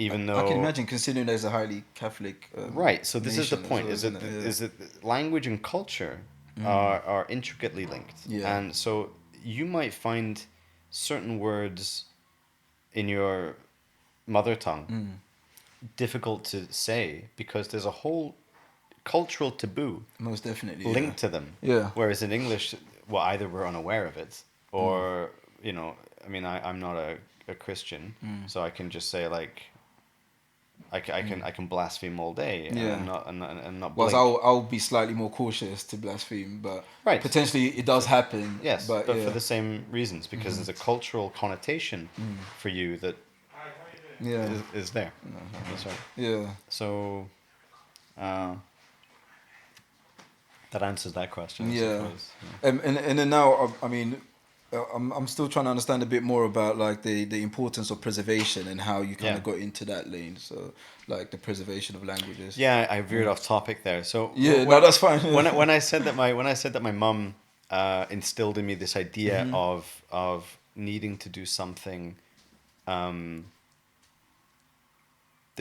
Even though I can imagine, considering there's a highly Catholic right, so this is the point: well, is that language and culture are intricately linked, and so you might find certain words in your mother tongue difficult to say because there's a whole cultural taboo most definitely linked to them. Yeah. Whereas in English, well, either we're unaware of it, or you know, I mean, I'm not a Christian, so I can just say like. I can blaspheme all day and not Well, blink. I'll be slightly more cautious to blaspheme, but right. potentially it does happen. Yes, but yeah. for the same reasons, because there's a cultural connotation for you that is there. That's right. Yeah. So that answers that question. I suppose. And then now, I mean, I'm still trying to understand a bit more about like the importance of preservation and how you kind of got into that lane. So like the preservation of languages. Yeah, I veered off topic there. So no, that's fine. when I said that my mum instilled in me this idea of needing to do something that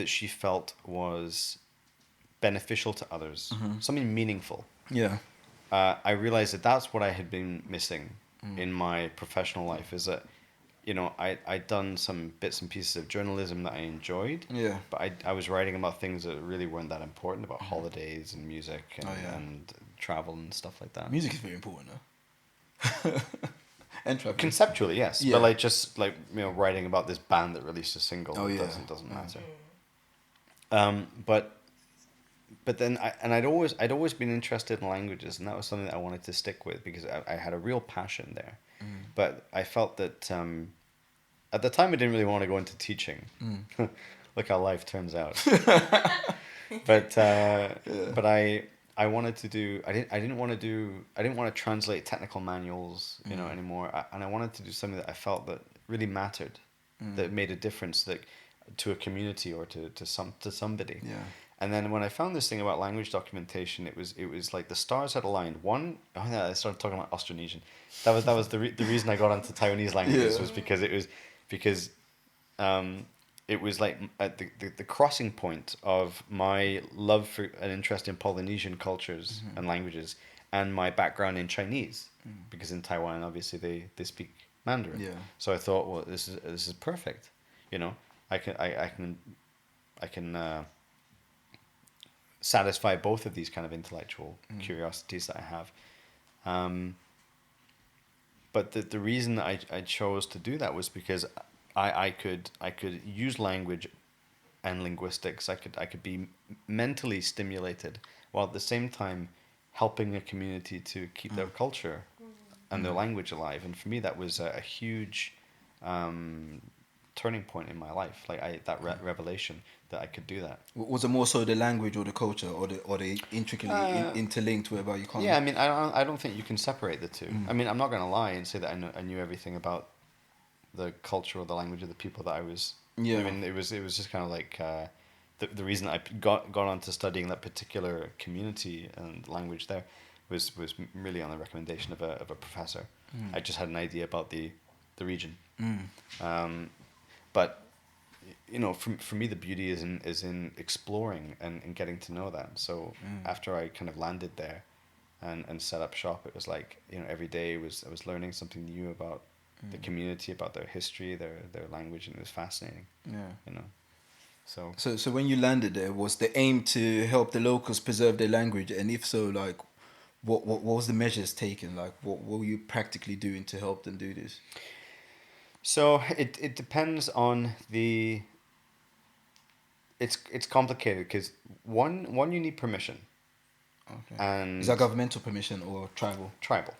she felt was beneficial to others, something meaningful. Yeah. I realized that that's what I had been missing in my professional life, is that, you know, I'd done some bits and pieces of journalism that I enjoyed, but I was writing about things that really weren't that important, about holidays and music and travel and stuff like that. Music is very important, though. And travel. Conceptually, yes, but like just like, you know, writing about this band that released a single doesn't matter. But then I'd always been interested in languages, and that was something that I wanted to stick with because I had a real passion there. But I felt that at the time I didn't really want to go into teaching. Look how life turns out. But I wanted to do. I didn't want to translate technical manuals, you know, anymore. And I wanted to do something that I felt that really mattered, that made a difference, like to a community or to somebody. Yeah. And then when I found this thing about language documentation, it was like the stars had aligned. I started talking about Austronesian. That was the reason I got onto Taiwanese languages was because it was like at the crossing point of my love for an interest in Polynesian cultures and languages and my background in Chinese, because in Taiwan obviously they speak Mandarin. Yeah. So I thought, well, this is perfect. You know, I can satisfy both of these kind of intellectual curiosities that I have. But the reason I chose to do that was because I could use language and linguistics. I could be mentally stimulated while at the same time helping a community to keep their culture and their language alive. And for me, that was a huge turning point in my life. Like that revelation that I could do that. Was it more so the language or the culture, or they intricately interlinked, whereby you can't? Yeah, I mean, I don't think you can separate the two. I mean, I'm not going to lie and say that I knew everything about the culture or the language of the people that I was. Yeah. I mean, it was just kind of like the reason I got onto studying that particular community and language there was really on the recommendation of a professor. I just had an idea about the region. But you know, for me, the beauty is in exploring and getting to know that. So after I kind of landed there and set up shop, it was like, you know, every day I was learning something new about the community, about their history, their language, and it was fascinating. Yeah. You know, So when you landed there, was the aim to help the locals preserve their language, and if so, like, what was the measures taken? Like, what were you practically doing to help them do this? So it depends on the. It's complicated because one you need permission. Okay. And Is that governmental permission or tribal? tribal.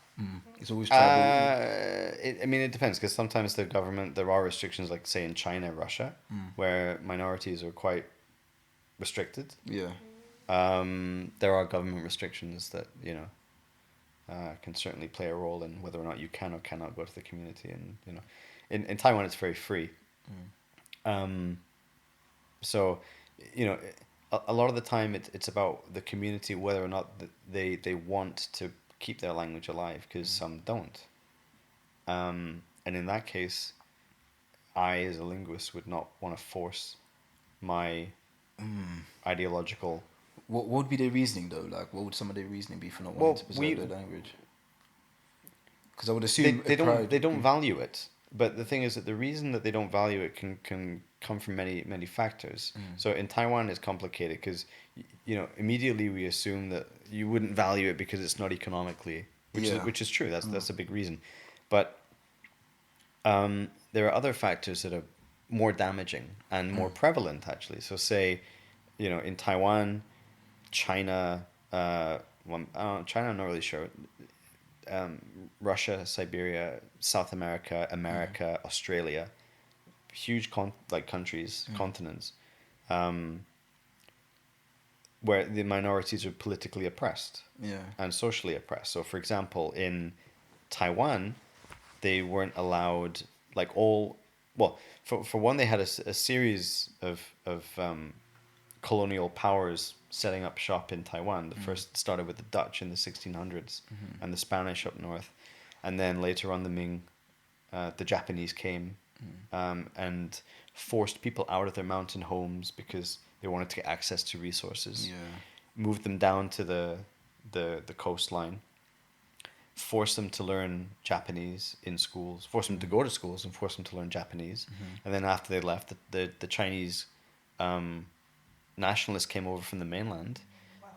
It's always tribal. I mean, it depends because sometimes the government, there are restrictions, like say in China, Russia, where minorities are quite restricted. Yeah. There are government restrictions that, you know, can certainly play a role in whether or not you can or cannot go to the community. And, you know, in Taiwan, it's very free. So, you know, a lot of the time it's about the community, whether or not they want to keep their language alive, because some don't. And in that case, I, as a linguist, would not want to force my ideological. What would be their reasoning though? Like, what would some of their reasoning be for not wanting to preserve their language? Because I would assume they don't value it. But the thing is that the reason that they don't value it can come from many factors. So in Taiwan, it's complicated because, you know, immediately we assume that you wouldn't value it because it's not economically, which is true. That's a big reason. But there are other factors that are more damaging and more prevalent, actually. So say, you know, in Taiwan, China, China, I'm not really sure. Russia, Siberia, South America, Australia, huge countries, continents, where the minorities are politically oppressed and socially oppressed. So, for example, in Taiwan, they weren't allowed, like for one, they had a series of colonial powers setting up shop in Taiwan. The first started with the Dutch in the 1600s and the Spanish up north. And then later on the Ming, the Japanese came and forced people out of their mountain homes because they wanted to get access to resources. Moved them down to the coastline, forced them to learn Japanese in schools, forced them to go to schools and forced them to learn Japanese. And then after they left, the Chinese nationalists came over from the mainland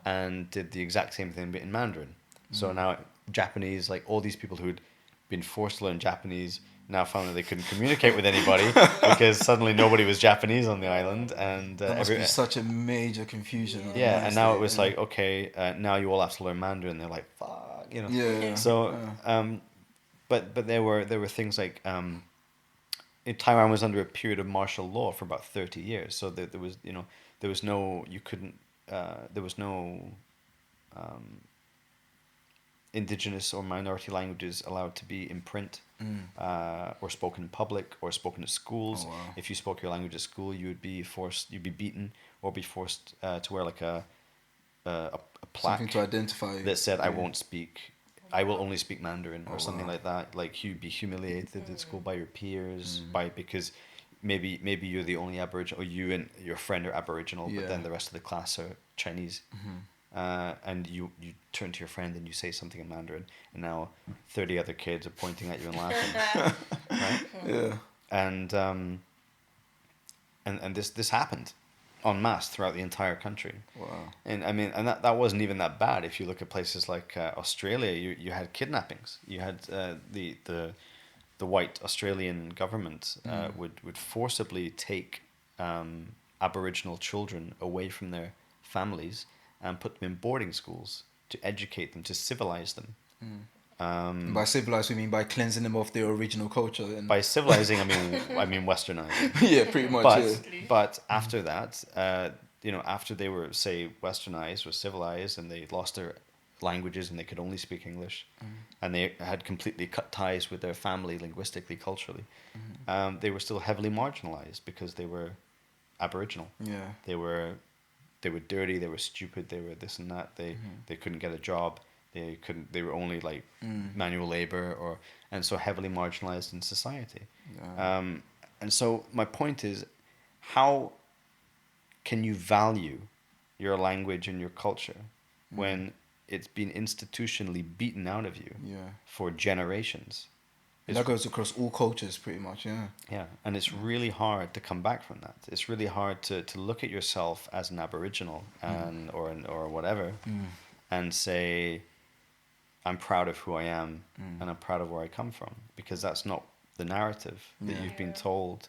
and did the exact same thing but in Mandarin. So now Japanese, like all these people who'd been forced to learn Japanese, now found that they couldn't communicate with anybody because suddenly nobody was Japanese on the island, and that must be such a major confusion. Yeah, and now it was like, okay, now you all have to learn Mandarin. They're like, fuck, you know. Yeah. So, but there were things like Taiwan was under a period of martial law for about 30 years. So there was, you know, there was no Indigenous or minority languages allowed to be in print or spoken in public or spoken at schools. Oh, wow. If you spoke your language at school, you'd be beaten or be forced to wear like a plaque, something to identify that said, I will only speak Mandarin or something like that. Like you'd be humiliated at school by your peers because maybe you're the only Aboriginal, or you and your friend are Aboriginal, but then Yeah. the rest of the class are Chinese. And you turn to your friend and you say something in Mandarin, and now 30 other kids are pointing at you and laughing, right? Yeah. And this happened en masse throughout the entire country. Wow. And I mean, and that wasn't even that bad. If you look at places like Australia, you had kidnappings. You had the white Australian government would forcibly take Aboriginal children away from their families and put them in boarding schools to educate them, to civilize them. By civilized, we mean by cleansing them of their original culture. And By civilizing, I mean westernizing. yeah, pretty much. But after that, after they were, say, westernized or civilized, and they lost their languages and they could only speak English, and they had completely cut ties with their family linguistically, culturally, they were still heavily marginalized because they were Aboriginal. Yeah. They were dirty, they were stupid, they were this and that. They couldn't get a job. They were only like manual labor, and so heavily marginalized in society. Yeah. And so my point is, how can you value your language and your culture when it's been institutionally beaten out of you for generations? And that goes across all cultures, pretty much. Yeah. Yeah, and it's really hard to come back from that. It's really hard to look at yourself as an Aboriginal or whatever, and say, I'm proud of who I am and I'm proud of where I come from, because that's not the narrative that you've been told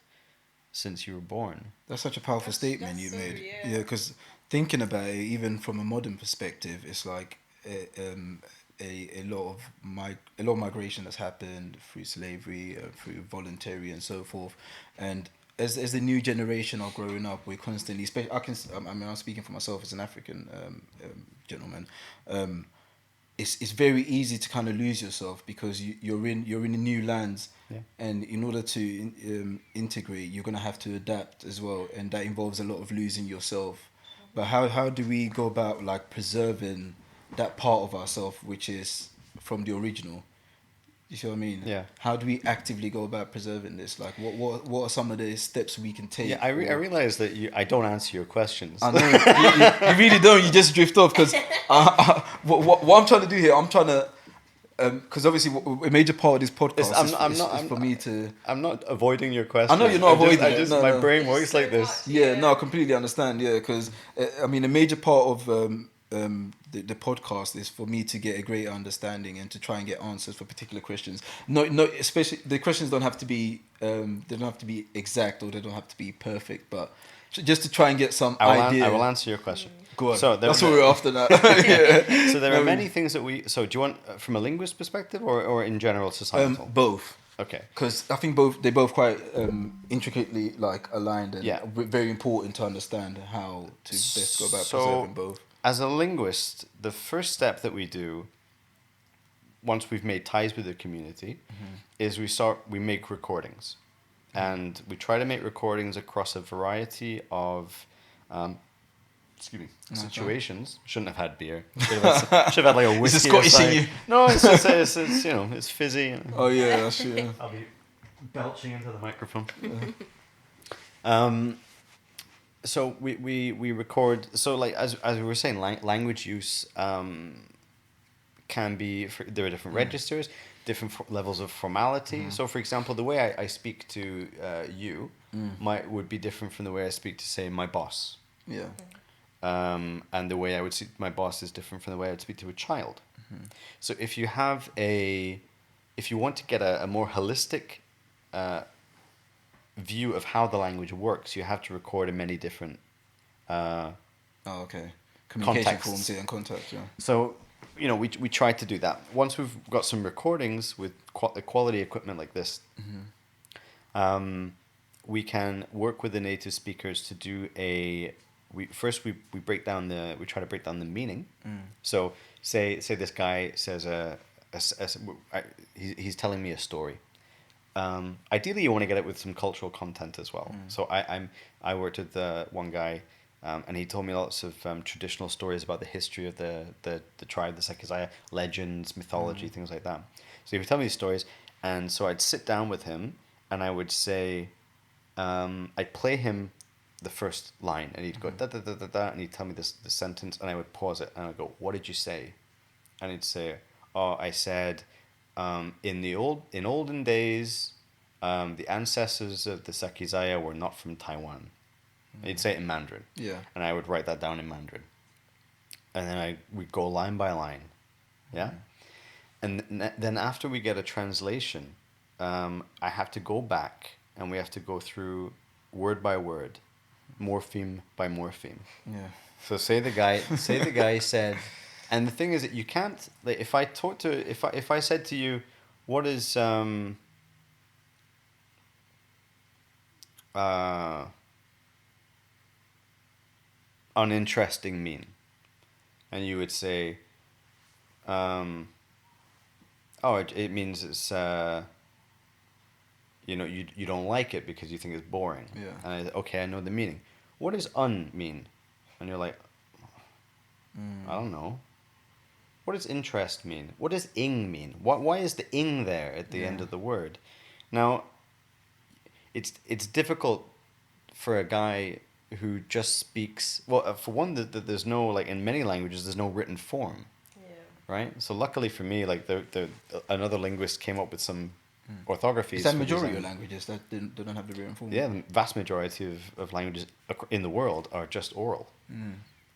since you were born. That's such a powerful statement you made. Yeah, because thinking about it, even from a modern perspective, it's like a lot of migration that's happened through slavery, through voluntary and so forth, and as the new generation are growing up, we're constantly. I'm speaking for myself as an African gentleman. It's very easy to kind of lose yourself because you're in a new lands, and in order to integrate, you're gonna have to adapt as well, and that involves a lot of losing yourself. But how do we go about like preserving that part of ourselves which is from the original? You see what I mean? Yeah. How do we actively go about preserving this? Like, what are some of the steps we can take? Yeah, I realize that I don't answer your questions. I know you really don't. You just drift off because what I'm trying to do here, I'm trying to because obviously a major part of this podcast is for me to. I'm not avoiding your question. I know you're not avoiding it. My brain works like this. Yeah, no, I completely understand. Yeah, because I mean, a major part of the podcast is for me to get a greater understanding and to try and get answers for particular questions. No, especially the questions don't have to be they don't have to be exact or they don't have to be perfect, but just to try and get some idea. I will answer your question. Go on. So that's what we're after now. Yeah. So there are many things that we. So do you want from a linguist perspective or in general societal? Both. Okay. Because I think they're both quite intricately like aligned and very important to understand how to best go about preserving both. As a linguist, the first step that we do, once we've made ties with the community, is we make recordings, and we try to make recordings across a variety of. Situations. Shouldn't have had beer. Should have had like a whiskey. Is it Scottish in you? No, it's it's fizzy. Oh yeah, that's true. I'll be belching into the microphone. So we record. So like as we were saying, language use can be. There are different registers, different levels of formality. So for example, the way I speak to you would be different from the way I speak to, say, my boss. Yeah. And the way I would speak to my boss is different from the way I would speak to a child. So if you want to get a more holistic view of how the language works, you have to record in many different communication contexts. forms and contexts. Yeah. So we try to do that. Once we've got some recordings with quality equipment like this, we can work with the native speakers to do we try to break down the meaning. So say this guy says he's telling me a story. Ideally, you want to get it with some cultural content as well. So I worked with one guy, and he told me lots of traditional stories about the history of the tribe, the Sakizaya, legends, mythology, things like that. So he would tell me these stories, and so I'd sit down with him, and I would say, I'd play him the first line, and he'd go da da da da da, and he'd tell me this sentence, and I would pause it, and I'd go, "What did you say?" And he'd say, "Oh, I said, in olden days, the ancestors of the Sakizaya were not from Taiwan." And he'd say it in Mandarin, Yeah. and I would write that down in Mandarin, and then we'd go line by line, yeah, and then after we get a translation, I have to go back, and we have to go through word by word, morpheme by morpheme. Yeah. So say the guy said, and the thing is that you can't, like, if I said to you, what is uninteresting mean? And you would say, oh, it means it's you don't like it because you think it's boring. Yeah. And okay, I know the meaning. What does un mean? And you're like, I don't know. What does interest mean? What does ing mean? Why is the ing there at the end of the word? Now, it's difficult for a guy who just speaks. Well, for one, there's no, like, in many languages there's no written form. Yeah. Right. So luckily for me, like, another linguist came up with some orthographies. Is that majority of languages that don't have the written form? Yeah, the vast majority of languages in the world are just oral.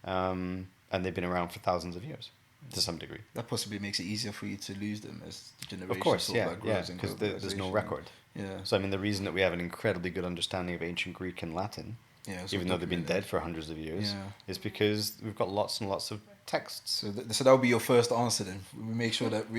And they've been around for thousands of years, to some degree. That possibly makes it easier for you to lose them as the generation. Of course, sort of like grows and because there's no globalization. record. Yeah. So I mean, the reason that we have an incredibly good understanding of ancient Greek and Latin, even though they've been dead for hundreds of years, is because we've got lots and lots of texts. So that would be your first answer then. We make sure that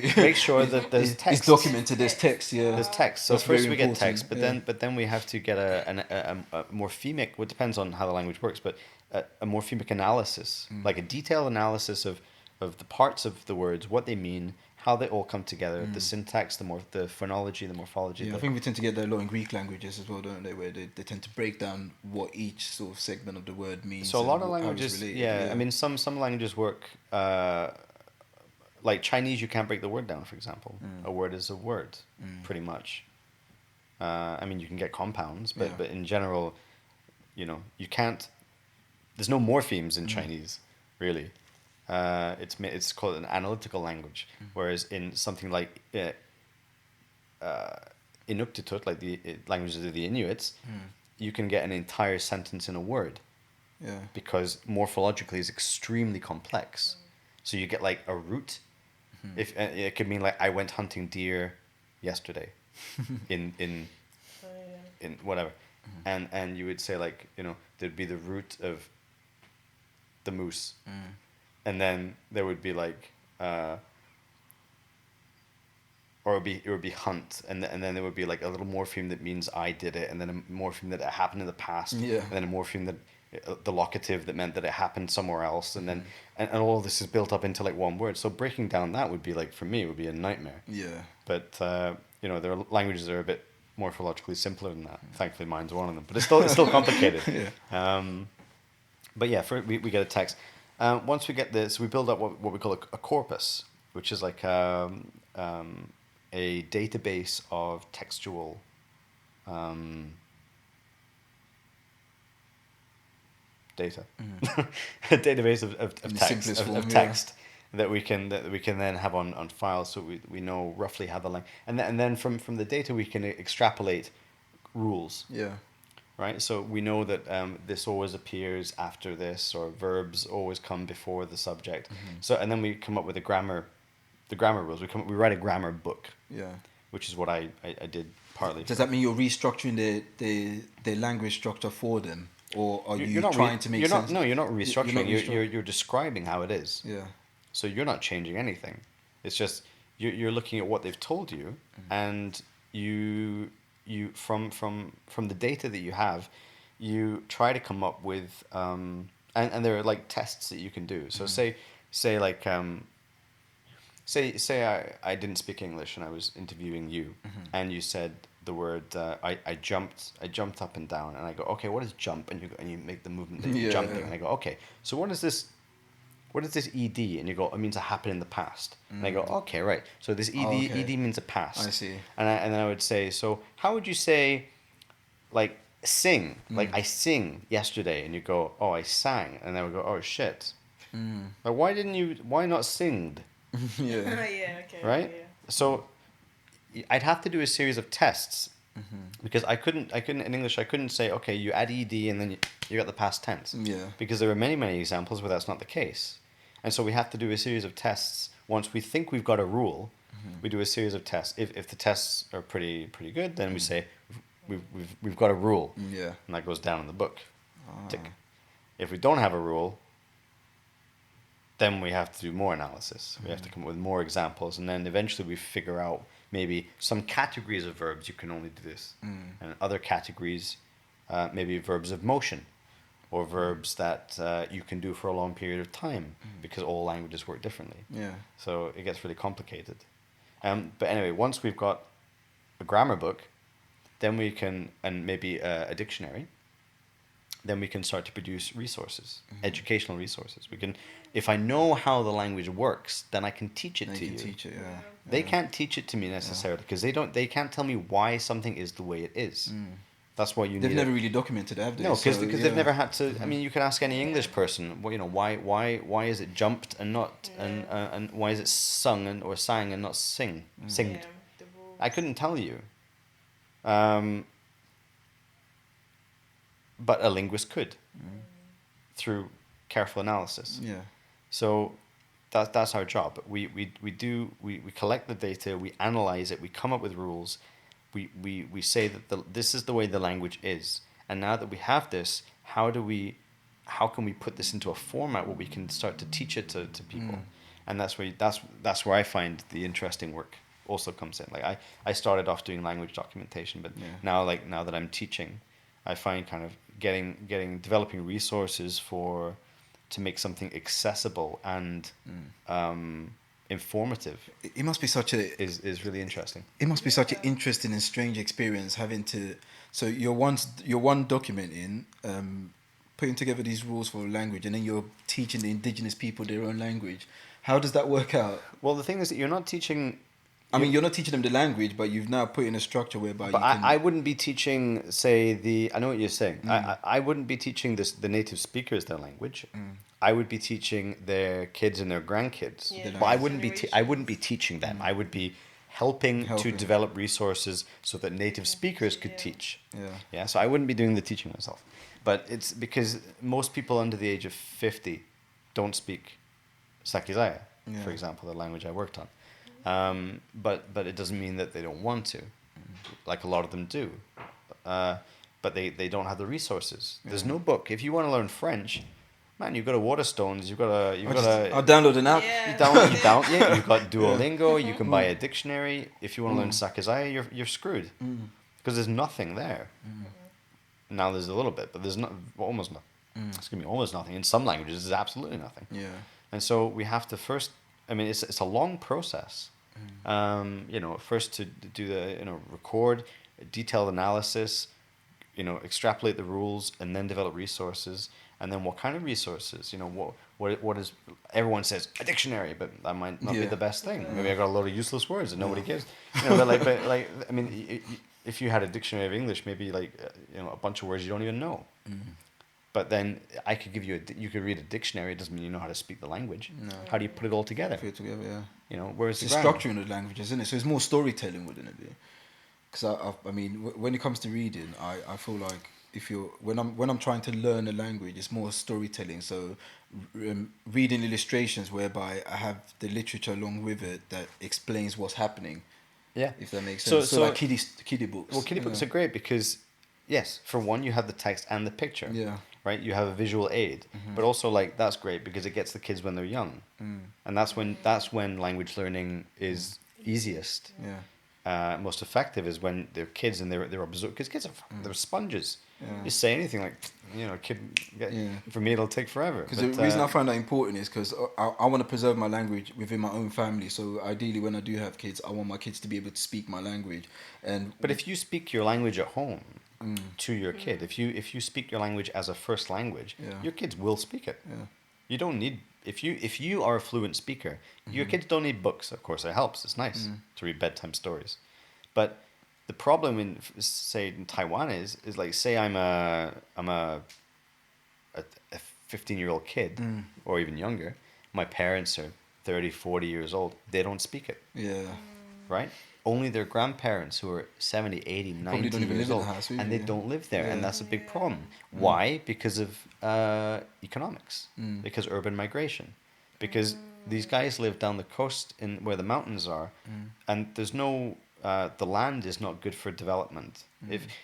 there's text. It's documented. There's text. Yeah. There's text. So That's first very we get important, text, but yeah. then we have to get a morphemic. Well, it depends on how the language works, but a morphemic analysis, like a detailed analysis of the parts of the words, what they mean, how they all come together, the syntax, the phonology, the morphology. Yeah, I think we tend to get that a lot in Greek languages as well, don't they? Where they tend to break down what each sort of segment of the word means. So a lot of how it's languages, related. I mean, some languages work. Like Chinese, you can't break the word down. For example, a word is a word, pretty much. I mean, you can get compounds, but in general, you can't. There's no morphemes in Chinese, really. It's called an analytical language, whereas in something like Inuktitut, like the languages of the Inuits, you can get an entire sentence in a word. Yeah. Because morphologically it's extremely complex. So you get like a root. If it could mean like I went hunting deer yesterday, in whatever, and you would say like there'd be the root of the moose. And then there would be like, or it would be hunt, and then there would be like a little morpheme that means I did it, and then a morpheme that it happened in the past, and then a morpheme that the locative that meant that it happened somewhere else, and then and all of this is built up into like one word. So breaking down that would be like, for me, it would be a nightmare. Yeah. But there are languages that are a bit morphologically simpler than that. Thankfully, mine's one of them, but it's still complicated. But yeah, we get a text. Once we get this, we build up what we call a corpus, which is like a database of textual data, a database of text that we can then have on file, so we know roughly how the language, and then from the data we can extrapolate rules. Yeah. Right, so we know that this always appears after this, or verbs always come before the subject. So, and then we come up with the grammar rules. We write a grammar book. Yeah. Which is what I did partly. Does that mean you're restructuring the language structure for them, or are you not trying to make sense? No, you're not restructuring. You're describing how it is. Yeah. So you're not changing anything. It's just you're looking at what they've told you, and you from the data that you have, you try to come up with and there are like tests that you can do. So say I didn't speak English and I was interviewing you, and you said the word I jumped up and down, and I go, okay, what is jump? And you make the movement that you're jumping, and I go, okay, so what is this ed? And you go, it means it happened in the past. And I go, okay, right. So this ed means a past. I see. And then I would say, so how would you say, like, sing, like I sing yesterday, and you go, oh, I sang, and then we go, oh shit. Like, why not sing? Yeah. Yeah, okay. Right? Yeah. So I'd have to do a series of tests because I couldn't in English I couldn't say, okay, you add ed and then you got the past tense. Yeah. Because there are many examples where that's not the case. And so we have to do a series of tests. Once we think we've got a rule, we do a series of tests. If the tests are pretty good, then we say we've got a rule. Yeah. And that goes down in the book. Tick. If we don't have a rule, then we have to do more analysis. We have to come up with more examples, and then eventually we figure out maybe some categories of verbs you can only do this, and other categories, maybe verbs of motion, or verbs that you can do for a long period of time, because all languages work differently. Yeah. So it gets really complicated. But anyway, once we've got a grammar book, then we can, and maybe a dictionary, then we can start to produce resources, educational resources. We can, if I know how the language works, then I can teach it to you. Teach it, yeah. They can't teach it to me necessarily because they can't tell me why something is the way it is. That's why you They've need. never really documented it, have they? No, because they've never had to. Mm-hmm. I mean, you can ask any English person, well, why is it jumped and not and why is it sung or sang and not singed? Yeah, the rules. I couldn't tell you. But a linguist could through careful analysis. Yeah. So that's our job. We collect the data, we analyze it, we come up with rules, we say that this is the way the language is. And now that we have this, how can we put this into a format where we can start to teach it to people? And that's where I find the interesting work also comes in. Like I started off doing language documentation, but now that I'm teaching, I find kind of developing resources to make something accessible and informative. It must be such a is really interesting. It must be such an interesting and strange experience having to. So you're one documenting, putting together these rules for language, and then you're teaching the indigenous people their own language. How does that work out? Well, the thing is that you're not teaching. I mean, you're not teaching them the language, but you've now put in a structure whereby But you can... I wouldn't be teaching, say, I know what you're saying. I wouldn't be teaching the native speakers their language. I would be teaching their kids and their grandkids. Yeah, But I wouldn't be teaching them. I would be helping to develop resources so that native speakers could teach. Yeah. So I wouldn't be doing the teaching myself. But it's because most people under the age of 50 don't speak Sakizaya, for example, the language I worked on. But it doesn't mean that they don't want to, like a lot of them do. But they don't have the resources. There's no book. If you want to learn French, man, you've got to Waterstones. I'll download an app. Yeah. You've got Duolingo. You can buy a dictionary. If you want to learn Sakizaya, you're screwed because there's nothing there. Now there's a little bit, but there's almost nothing. Excuse me, almost nothing. In some languages, there's absolutely nothing. Yeah. And so we have to first. I mean, it's a long process. First to do record, detailed analysis, extrapolate the rules, and then develop resources. And then what kind of resources? What is? Everyone says a dictionary, but that might not be the best thing. Maybe I got a load of useless words that nobody gives. I mean, if you had a dictionary of English, maybe a bunch of words you don't even know. But then I could give you you could read a dictionary. It doesn't mean you know how to speak the language. No. How do you put it all together? Put it together, yeah. Where's it's the structuring of languages, isn't it? So it's more storytelling, wouldn't it be? Because I mean, when it comes to reading, I feel like when I'm trying to learn a language, it's more storytelling. So reading illustrations whereby I have the literature along with it that explains what's happening. Yeah, if that makes sense. So like kiddie books. Well, kiddie books are great because, yes, for one, you have the text and the picture. Yeah. Right, you have a visual aid, but also that's great because it gets the kids when they're young, and that's when language learning is easiest. Yeah. Most effective is when they're kids and they're absorbed, because kids they're sponges. Yeah. You say anything for me it'll take forever. Because the reason I find that important is because I want to preserve my language within my own family. So ideally, when I do have kids, I want my kids to be able to speak my language. But if you speak your language at home. To your kid, if you speak your language as a first language, your kids will speak it. Yeah. You don't need if you are a fluent speaker, your kids don't need books. Of course, it helps. It's nice to read bedtime stories, but the problem in say in Taiwan is like, say I'm a 15-year-old kid or even younger. My parents are 30, 40 years old. They don't speak it. Yeah. Right? Only their grandparents who are 70, 80, 90 don't even years live in old. the house, really, And they yeah. don't live there. And Yeah. that's a big problem. Why? Because of economics. Mm. Because urban migration. Because these guys live down the coast where the mountains are. And there's no... the land is not good for development.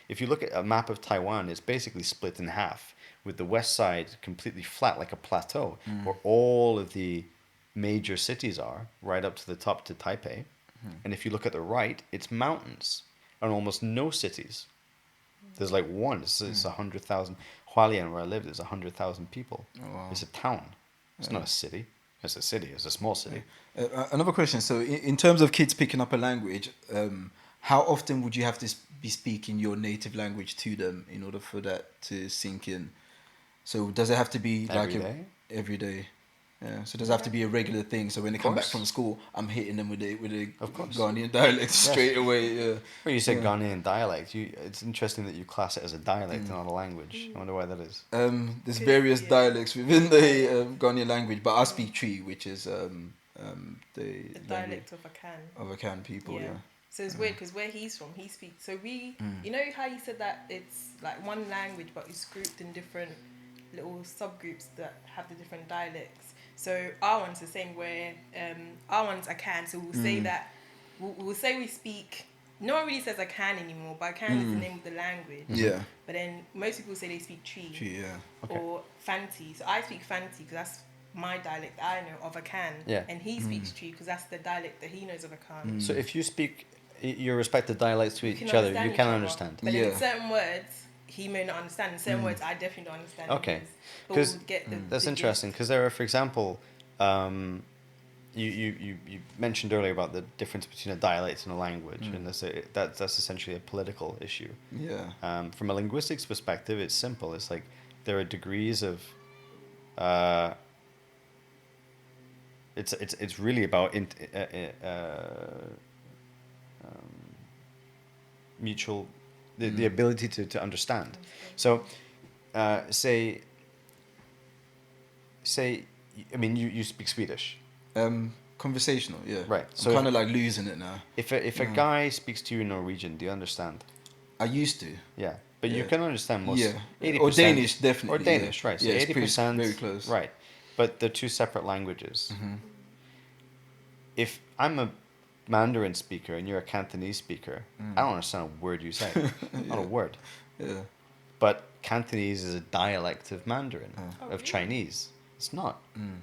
If you look at a map of Taiwan, it's basically split in half, with the west side completely flat like a plateau, where all of the major cities are, right up to the top to Taipei. And if you look at the right, it's mountains and almost no cities. There's like one. It's 100,000. Hualien, where I live, there's 100,000 people. Oh, wow. It's a town. It's not a city. It's a city. It's a small city. Another question. So, in terms of kids picking up a language, how often would you have to be speaking your native language to them in order for that to sink in? So, does it have to be Every day? Every day? Yeah. So, does it have to be a regular thing? So, when they come back from school, I'm hitting them with a Ghanaian dialect straight away. Yeah. When you say Ghanaian dialect, it's interesting that you class it as a dialect and not a language. I wonder why that is. There's various dialects within the Ghanaian language, but I speak Tree, which is the dialect of Akan. of Akan people. Yeah. So it's weird because where he's from, he speaks. So you know how you said that it's like one language, but it's grouped in different little subgroups that have the different dialects. So our one's the same, where our one's Akan. So we'll say that we'll say we speak. No one really says Akan anymore, but Akan is the name of the language. Yeah. But then most people say they speak Tree. Tree. Yeah. Or Fanti. So I speak Fanti because that's my dialect I know of Akan. Yeah. And he speaks Tree because that's the dialect that he knows of Akan. So if you speak your respective dialects to each other, you can understand. But then in certain words, he may not understand. In certain words, I definitely don't understand. Okay. But we'll get That's the interesting, because there are, for example, you mentioned earlier about the difference between a dialect and a language, and that's essentially a political issue. Yeah. From a linguistics perspective, it's simple. It's like there are degrees of. It's really about mutual, the ability to understand. So, say, I mean, you speak Swedish. Conversational, yeah. Right. So I'm kind of like losing it now. If a guy speaks to you in Norwegian, do you understand? I used to. Yeah, but you can understand most. Yeah. 80%, or Danish, definitely. Or Danish, right? So yeah, 80%. very close. Right, but they're two separate languages. If I'm a Mandarin speaker and you're a Cantonese speaker, I don't understand a word you say. Not a word. Yeah. But Cantonese is a dialect of Mandarin, of Chinese. It's not.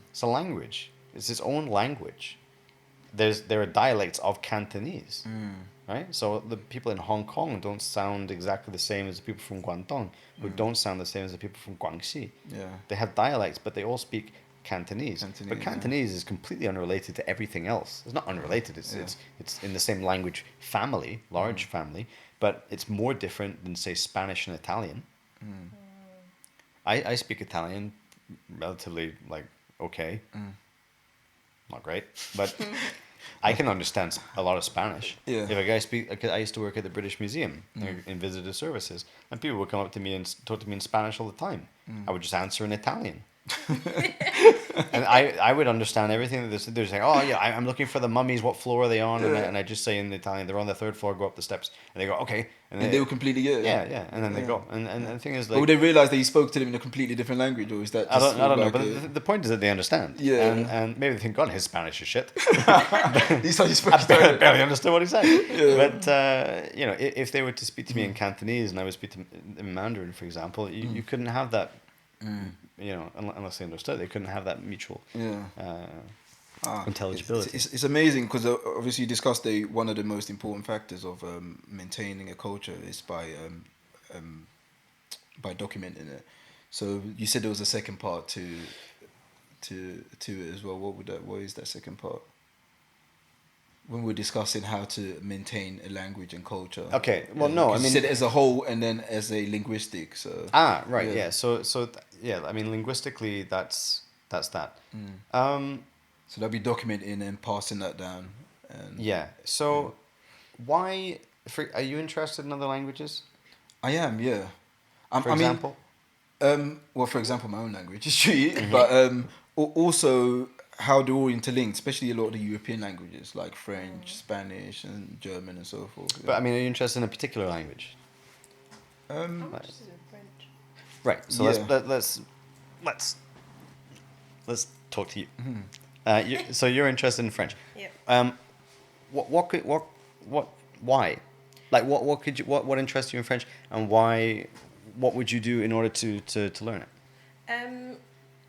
It's a language. It's its own language. There are dialects of Cantonese, right? So the people in Hong Kong don't sound exactly the same as the people from Guangdong, who don't sound the same as the people from Guangxi. Yeah. They have dialects, but they all speak Cantonese. But Cantonese is completely unrelated to everything else. It's not unrelated. It's in the same language family, large family, but it's more different than, say, Spanish and Italian. I speak Italian relatively, like, okay. Not great, but I can understand a lot of Spanish. Yeah. If a guy I used to work at the British Museum in visitor services, and people would come up to me and talk to me in Spanish all the time. I would just answer in Italian. And I would understand everything that they're saying. Oh yeah, I'm looking for the mummies. What floor are they on? And I just say in Italian, they're on the third floor. Go up the steps. And they go, okay. And they will completely get it. Yeah. And then they go. And the thing is, like, but would they realize that you spoke to them in a completely different language, or is that? Just I don't know. But the point is that they understand. Yeah. And maybe they think, God, his Spanish is shit. These are you spoke. I barely understood what he said. Yeah. But you know, if they were to speak to me in Cantonese and I would speak to them in Mandarin, for example, you couldn't have that. You know, unless they understood, they couldn't have that mutual intelligibility. It's amazing because obviously you discussed one of the most important factors of maintaining a culture is by documenting it. So you said there was a second part to it as well. What is that second part? When we're discussing how to maintain a language and culture. Okay. Well, no, I mean, you said as a whole and then as a linguistic. So. Right. Yeah. So I mean, linguistically, that's that. So that'll be documenting and passing that down. And So why Are you interested in other languages? I am, yeah. For example? Well, for example, my own language is true, but also how they're all interlinked, especially a lot of the European languages like French, Spanish, and German, and so forth. Yeah. But I mean, are you interested in a particular language? I'm interested in French. Right. So let's talk to you. So you're interested in French. Yeah. Why? Like what interests you in French, and why? What would you do in order to learn it?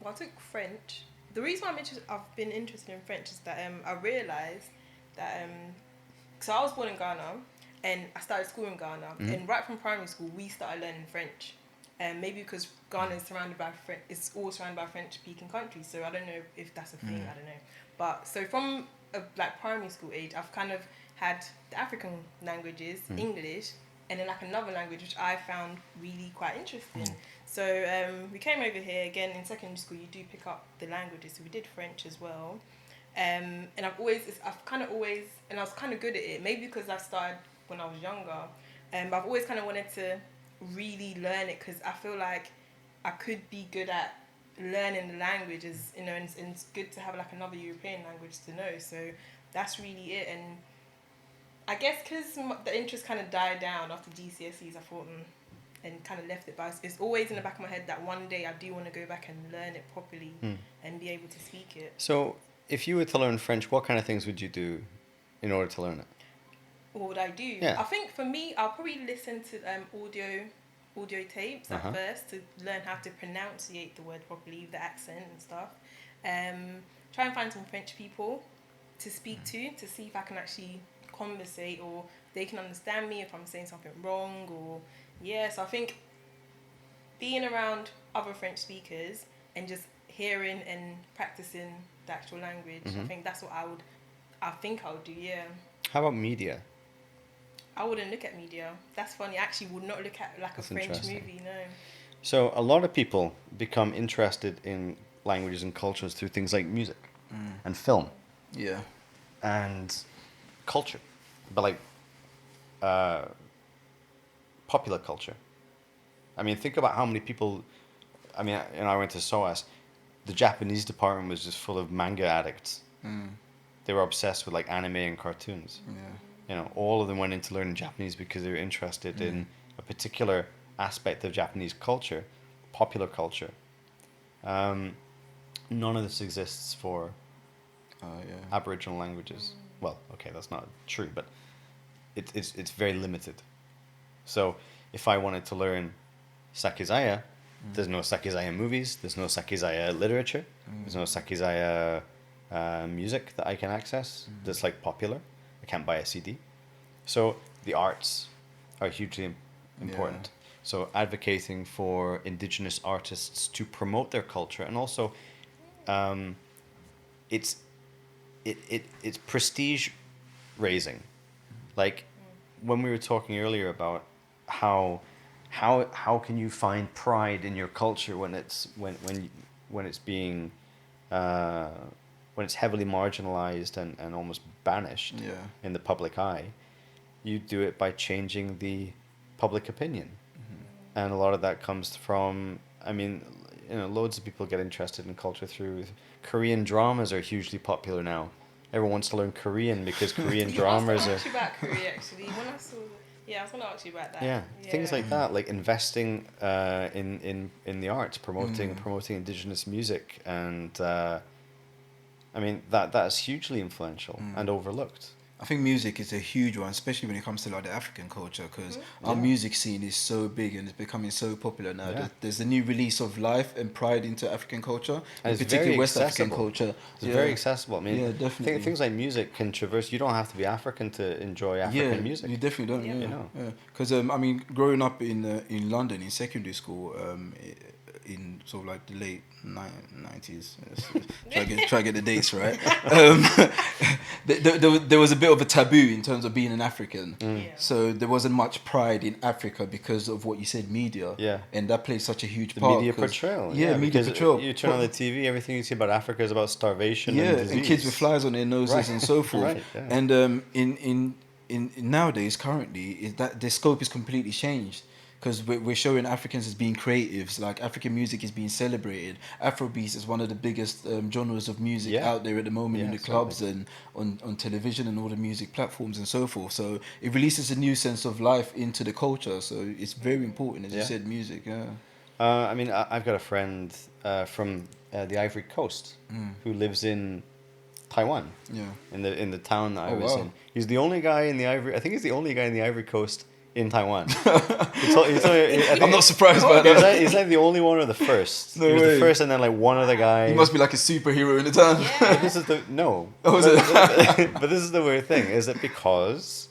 Well, I took French. The reason why I've been interested in French is that I realised that so I was born in Ghana and I started school in Ghana, and right from primary school we started learning French. Maybe because Ghana is surrounded by it's all surrounded by French-speaking countries, so I don't know if that's a thing. I don't know, but so from like primary school age, I've kind of had the African languages, English, and then like another language which I found really quite interesting. So we came over here again in secondary school. You do pick up the languages, so we did French as well. And I was kind of good at it. Maybe because I started when I was younger, but I've always kind of wanted to really learn it because I feel like I could be good at learning the languages, you know, and it's good to have like another European language to know. So that's really it. And I guess because the interest kind of died down after GCSEs, I thought, and kind of left it. But it's always in the back of my head that one day I do want to go back and learn it properly and be able to speak it. So if you were to learn French, what kind of things would you do in order to learn it? What would I do? Yeah. I think for me, I'll probably listen to audio tapes at first to learn how to pronunciate the word properly, the accent and stuff. Try and find some French people to speak to see if I can actually conversate or they can understand me if I'm saying something wrong so I think being around other French speakers and just hearing and practicing the actual language, I think that's what I would do, yeah. How about media? I wouldn't look at media. That's funny. I actually would not look at like a French movie, no. So a lot of people become interested in languages and cultures through things like music and film. Yeah. And culture. But like popular culture. I mean, think about how many people... I mean, I went to SOAS. The Japanese department was just full of manga addicts. They were obsessed with like anime and cartoons. Yeah. You know, all of them went into learning Japanese because they were interested in a particular aspect of Japanese culture, popular culture. None of this exists for Aboriginal languages. Well, okay, that's not true, but it's very limited. So if I wanted to learn Sakizaya, there's no Sakizaya movies, there's no Sakizaya literature, there's no Sakizaya music that I can access that's like popular. I can't buy a CD. So the arts are hugely important. Yeah. So advocating for Indigenous artists to promote their culture, and also it's prestige raising. Like when we were talking earlier about how can you find pride in your culture when it's being when it's heavily marginalized and almost banished in the public eye. You do it by changing the public opinion. And a lot of that comes from, I mean, you know, loads of people get interested in culture through Korean dramas are hugely popular now. Everyone wants to learn Korean because Korean dramas are... I was going to ask you about Korea, actually. When I saw I was going to ask you about that. Yeah, things like that, like investing in the arts, promoting Indigenous music, and I mean that's hugely influential and overlooked. I think music is a huge one, especially when it comes to like the African culture, because our music scene is so big and it's becoming so popular now. Yeah. There's a new release of life and pride into African culture, and particularly West African culture. It's very accessible. I mean, definitely. Things like music can traverse. You don't have to be African to enjoy African music. You definitely don't. You know, because I mean, growing up in London in secondary school, in sort of like the late 90s. Try to get the dates right. There was a bit of a taboo in terms of being an African. So there wasn't much pride in Africa because of what you said, media. Yeah. And that plays such a huge the part. Media portrayal. Media portrayal. You turn on the TV, everything you see about Africa is about starvation and disease. And kids with flies on their noses and so forth. Right, yeah. And in nowadays currently is that the scope is completely changed. Because we're showing Africans as being creatives, like African music is being celebrated. Afrobeats is one of the biggest genres of music Yeah. out there at the moment Yeah, in the certainly. clubs and on television and all the music platforms and so forth. So it releases a new sense of life into the culture. So it's very important, as you Yeah. said, music. Yeah. I mean, I've got a friend from the Ivory Coast who lives in Taiwan. Yeah. In the town that I Oh, was wow. in. He's the only guy in the Ivory. I think he's the only guy in the Ivory Coast in Taiwan. I'm not surprised by that. He's like the only one or the first. No he was way. the first, and then like one other guy. He must be like a superhero in the town. Yeah. This is the no. Oh, is it? But this is the weird thing: is that because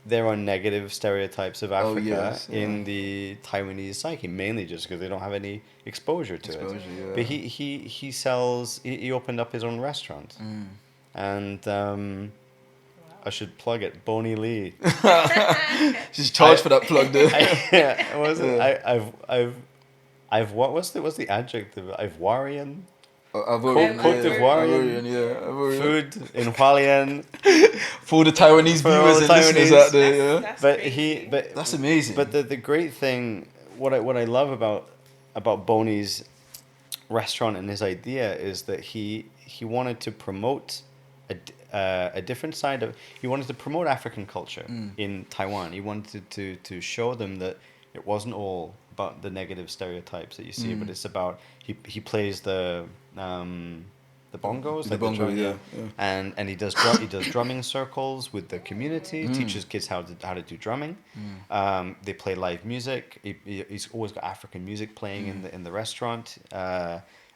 there are negative stereotypes of Africa yes, yeah. in the Taiwanese psyche, mainly just because they don't have any exposure to Exposure, it. yeah. But he sells. He opened up his own restaurant, and I should plug it. Boney Lee. She's charged for that plug there. Yeah, was it? Yeah. I've what's the adjective? Ivorian Ivorian, Cote Ivorian, d'Ivoirian yeah. Ivorian. food in Hualien. For the Taiwanese For all viewers the and listeners Taiwanese. out there, yeah. That's But crazy. That's amazing. But the great thing, what I love about Boney's restaurant and his idea is that he wanted to promote a different side of. He wanted to promote African culture in Taiwan. He wanted to show them that it wasn't all about the negative stereotypes that you see, but it's about he plays the bongos, The like bongo, drum, yeah. and he does drumming circles with the community, teaches kids how to do drumming. They play live music. He's always got African music playing in the restaurant.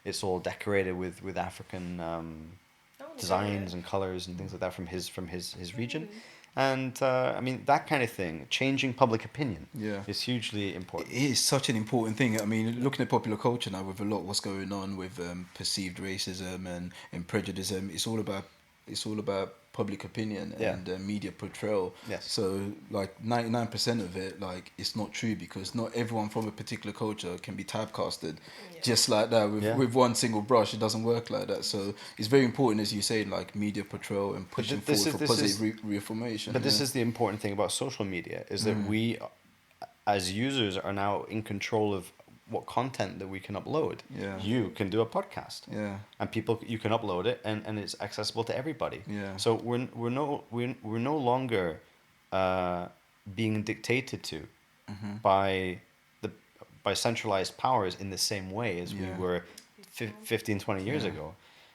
It's all decorated with African designs and colors and things like that from his region. And I mean that kind of thing, changing public opinion, Yeah. is hugely important. It is such an important thing. I mean, looking at popular culture now, with a lot what's going on with perceived racism and prejudice, it's all about public opinion Yeah. and media portrayal. Yes. So like 99% of it, like it's not true, because not everyone from a particular culture can be typecasted just like that with one single brush. It doesn't work like that. So it's very important, as you say, like media portrayal and pushing forward for positive reaffirmation. But this is the important thing about social media, is that we, as users, are now in control of what content that we can upload. Yeah. You can do a podcast. Yeah. And you can upload it, and it's accessible to everybody. Yeah. So we're no longer being dictated to by centralized powers in the same way as we were 15, 20 years ago.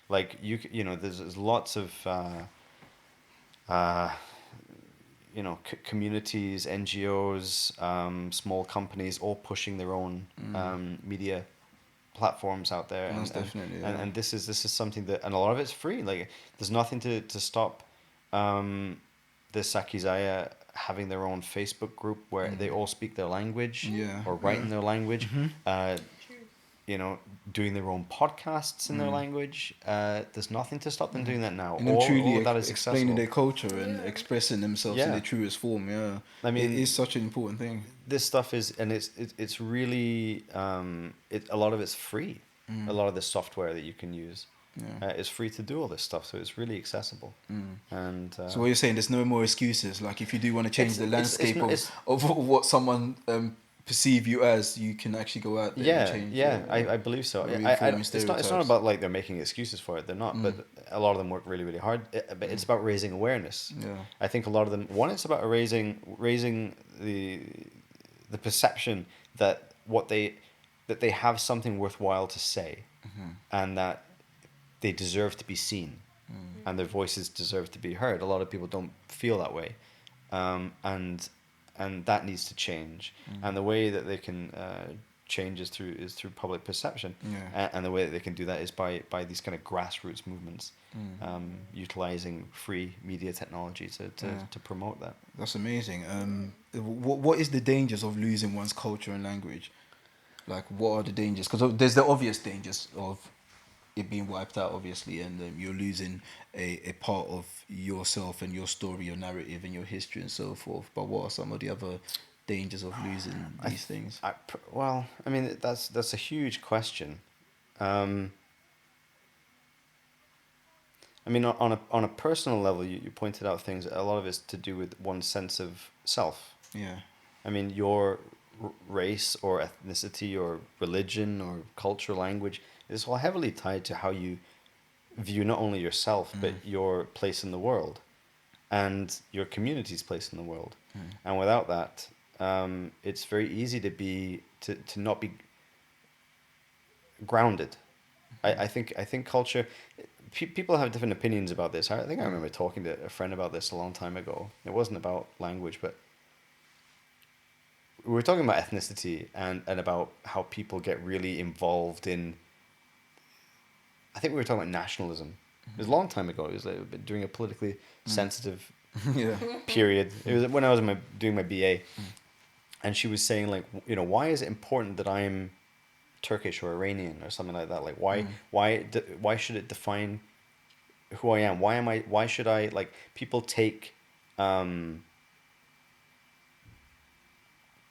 Like you know, there's lots of communities, NGOs, small companies, all pushing their own media platforms out there. Most definitely, yeah. And this is something that, and a lot of it's free. Like there's nothing to stop the Sakizaya having their own Facebook group where they all speak their language or write in their language. Doing their own podcasts in their language. There's nothing to stop them doing that now. And then truly that is explaining accessible. their culture and expressing themselves in their truest form. Yeah, I mean, it is such an important thing. This stuff is, and it's really a lot of it's free. A lot of the software that you can use is free to do all this stuff, so it's really accessible. And so what you're saying, there's no more excuses. Like if you do want to change the landscape of what someone perceive you as, you can actually go out there and change. I believe so. It's not about like they're making excuses for it. They're not, but a lot of them work really, really hard. But it's about raising awareness. Yeah. I think a lot of them. One, it's about raising the perception that they have something worthwhile to say, and that they deserve to be seen, and their voices deserve to be heard. A lot of people don't feel that way, and that needs to change. And the way that they can change is through public perception. And the way that they can do that is by these kind of grassroots movements, utilizing free media technology to promote that. That's amazing. What is the dangers of losing one's culture and language? Like, what are the dangers? Because there's the obvious dangers of it being wiped out, obviously, and you're losing a part of yourself and your story, your narrative, and your history, and so forth. But what are some of the other dangers of losing these things? Well, I mean, that's a huge question. I mean, on a personal level, you pointed out things. A lot of it's to do with one's sense of self. Yeah. I mean, your race or ethnicity or religion or culture, language is all heavily tied to how you view not only yourself but your place in the world and your community's place in the world. And without that, it's very easy to not be grounded. I think culture. People have different opinions about this. I think I remember talking to a friend about this a long time ago. It wasn't about language, but we were talking about ethnicity and about how people get really involved in. I think we were talking about nationalism. It was a long time ago. It was like during a politically sensitive Yeah. period. It was when I was doing my BA, and she was saying like, why is it important that I'm Turkish or Iranian or something like that? Like why should it define who I am? Why should I, like, people take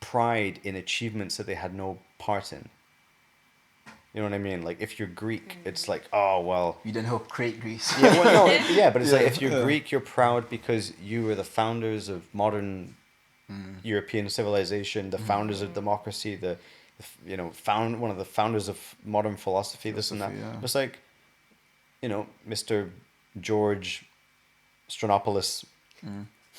pride in achievements that they had no part in. You know what I mean? Like, if you're Greek, it's like, oh, well. You didn't help create Greece. Yeah, well, no, yeah, but it's like, if you're Greek, you're proud because you were the founders of modern European civilization, the founders of democracy, one of the founders of modern philosophy, this and that. Yeah. It's like, Mr. George Stronopoulos,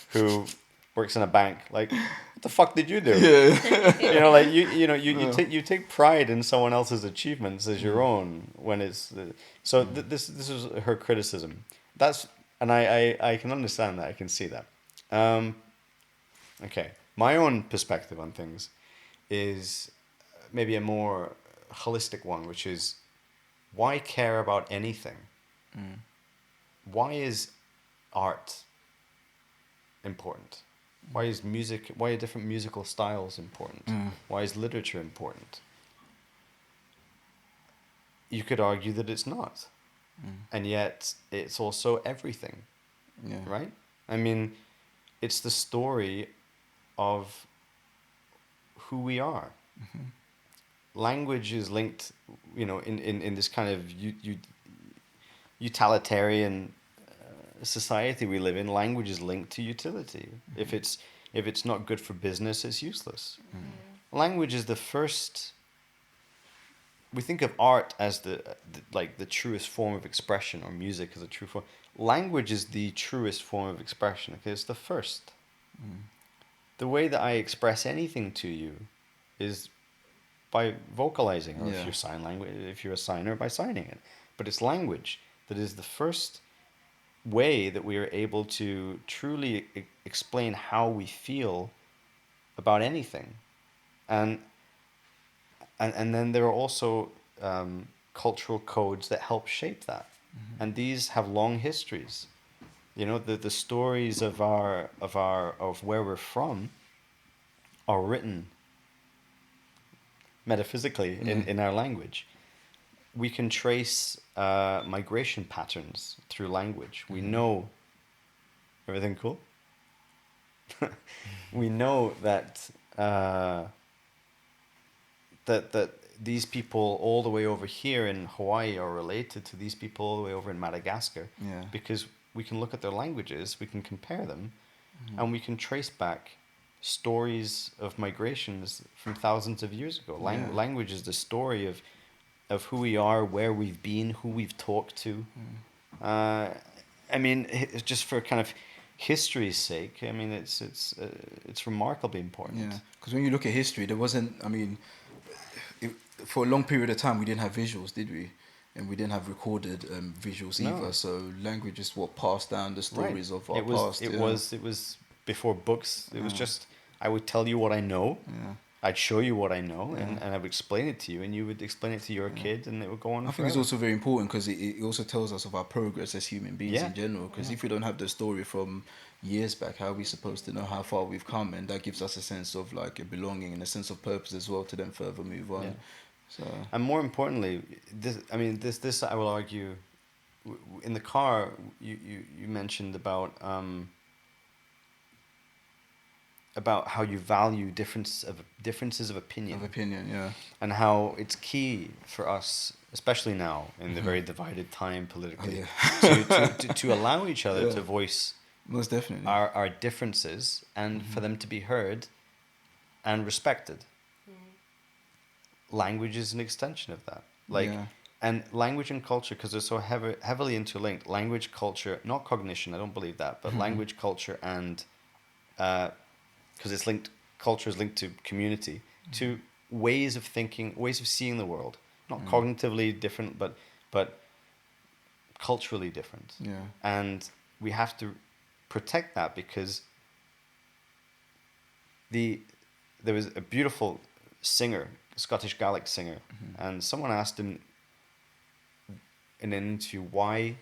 who works in a bank. Like, what the fuck did you do? Yeah. Like you take pride in someone else's achievements as your own when it's this is her criticism. I can understand that. I can see that. Okay, my own perspective on things is maybe a more holistic one, which is, why care about anything? Why is art important? Why is music? Why are different musical styles important? Why is literature important? You could argue that it's not, and yet it's also everything. Yeah. Right? I mean, it's the story of who we are. Language is linked, in this kind of utilitarian society we live in. Language is linked to utility. If it's not good for business, it's useless. Language is the first. We think of art as the truest form of expression, or music as a true form. Language is the truest form of expression because it's the first. The way that I express anything to you is by vocalizing, or if you're sign language, if you're a signer, by signing it. But it's language that is the first way that we are able to truly explain how we feel about anything. And then there are also cultural codes that help shape that. And these have long histories. The stories of where we're from are written metaphysically in our language. We can trace migration patterns through language. We know everything cool. We know that that these people all the way over here in Hawaii are related to these people all the way over in Madagascar. Yeah. Because we can look at their languages, we can compare them, and we can trace back stories of migrations from thousands of years ago. Language is the story of who we are, where we've been, who we've talked to. I mean, just for kind of history's sake, I mean, it's remarkably important. Yeah, because when you look at history, there wasn't. I mean, for a long period of time, we didn't have visuals, did we? And we didn't have recorded visuals either. So language is what passed down the stories of our past. It was before books. It was just, I would tell you what I know. Yeah. I'd show you what I know, and I would explain it to you, and you would explain it to your kid, and it would go on. I think it's also very important because it also tells us of our progress as human beings in general. Because if we don't have the story from years back, how are we supposed to know how far we've come? And that gives us a sense of like a belonging and a sense of purpose as well to then further move on. Yeah. So. And more importantly, this I will argue, in the car you mentioned about how you value differences of opinion. Of opinion, yeah. And how it's key for us especially now in the very divided time politically, yeah. to allow each other Yeah. to voice Most definitely. our differences and for them to be heard and respected. Language is an extension of that. Like, Yeah. and language and culture, because they're so heavily interlinked. Language, culture, not cognition. I don't believe that, but language, culture, and because it's linked. Culture is linked to community, to ways of thinking, ways of seeing the world. Not cognitively different, but culturally different. Yeah. And we have to protect that because there was a beautiful singer, Scottish Gaelic singer, and someone asked him in an interview why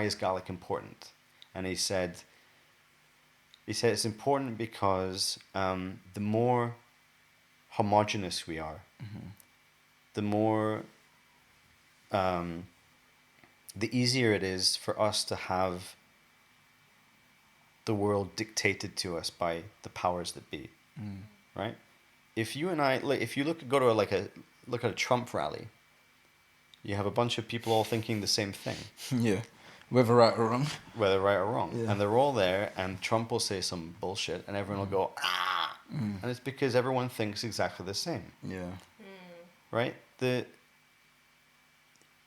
is Gaelic important, and he said it's important because the more homogenous we are, the more the easier it is for us to have the world dictated to us by the powers that be, right? If you and I, like, if you go to look at a Trump rally, you have a bunch of people all thinking the same thing, Yeah. Whether right or wrong. whether right or wrong, Yeah. and they're all there, and Trump will say some bullshit, and everyone will go ah, and it's because everyone thinks exactly the same, Yeah. right?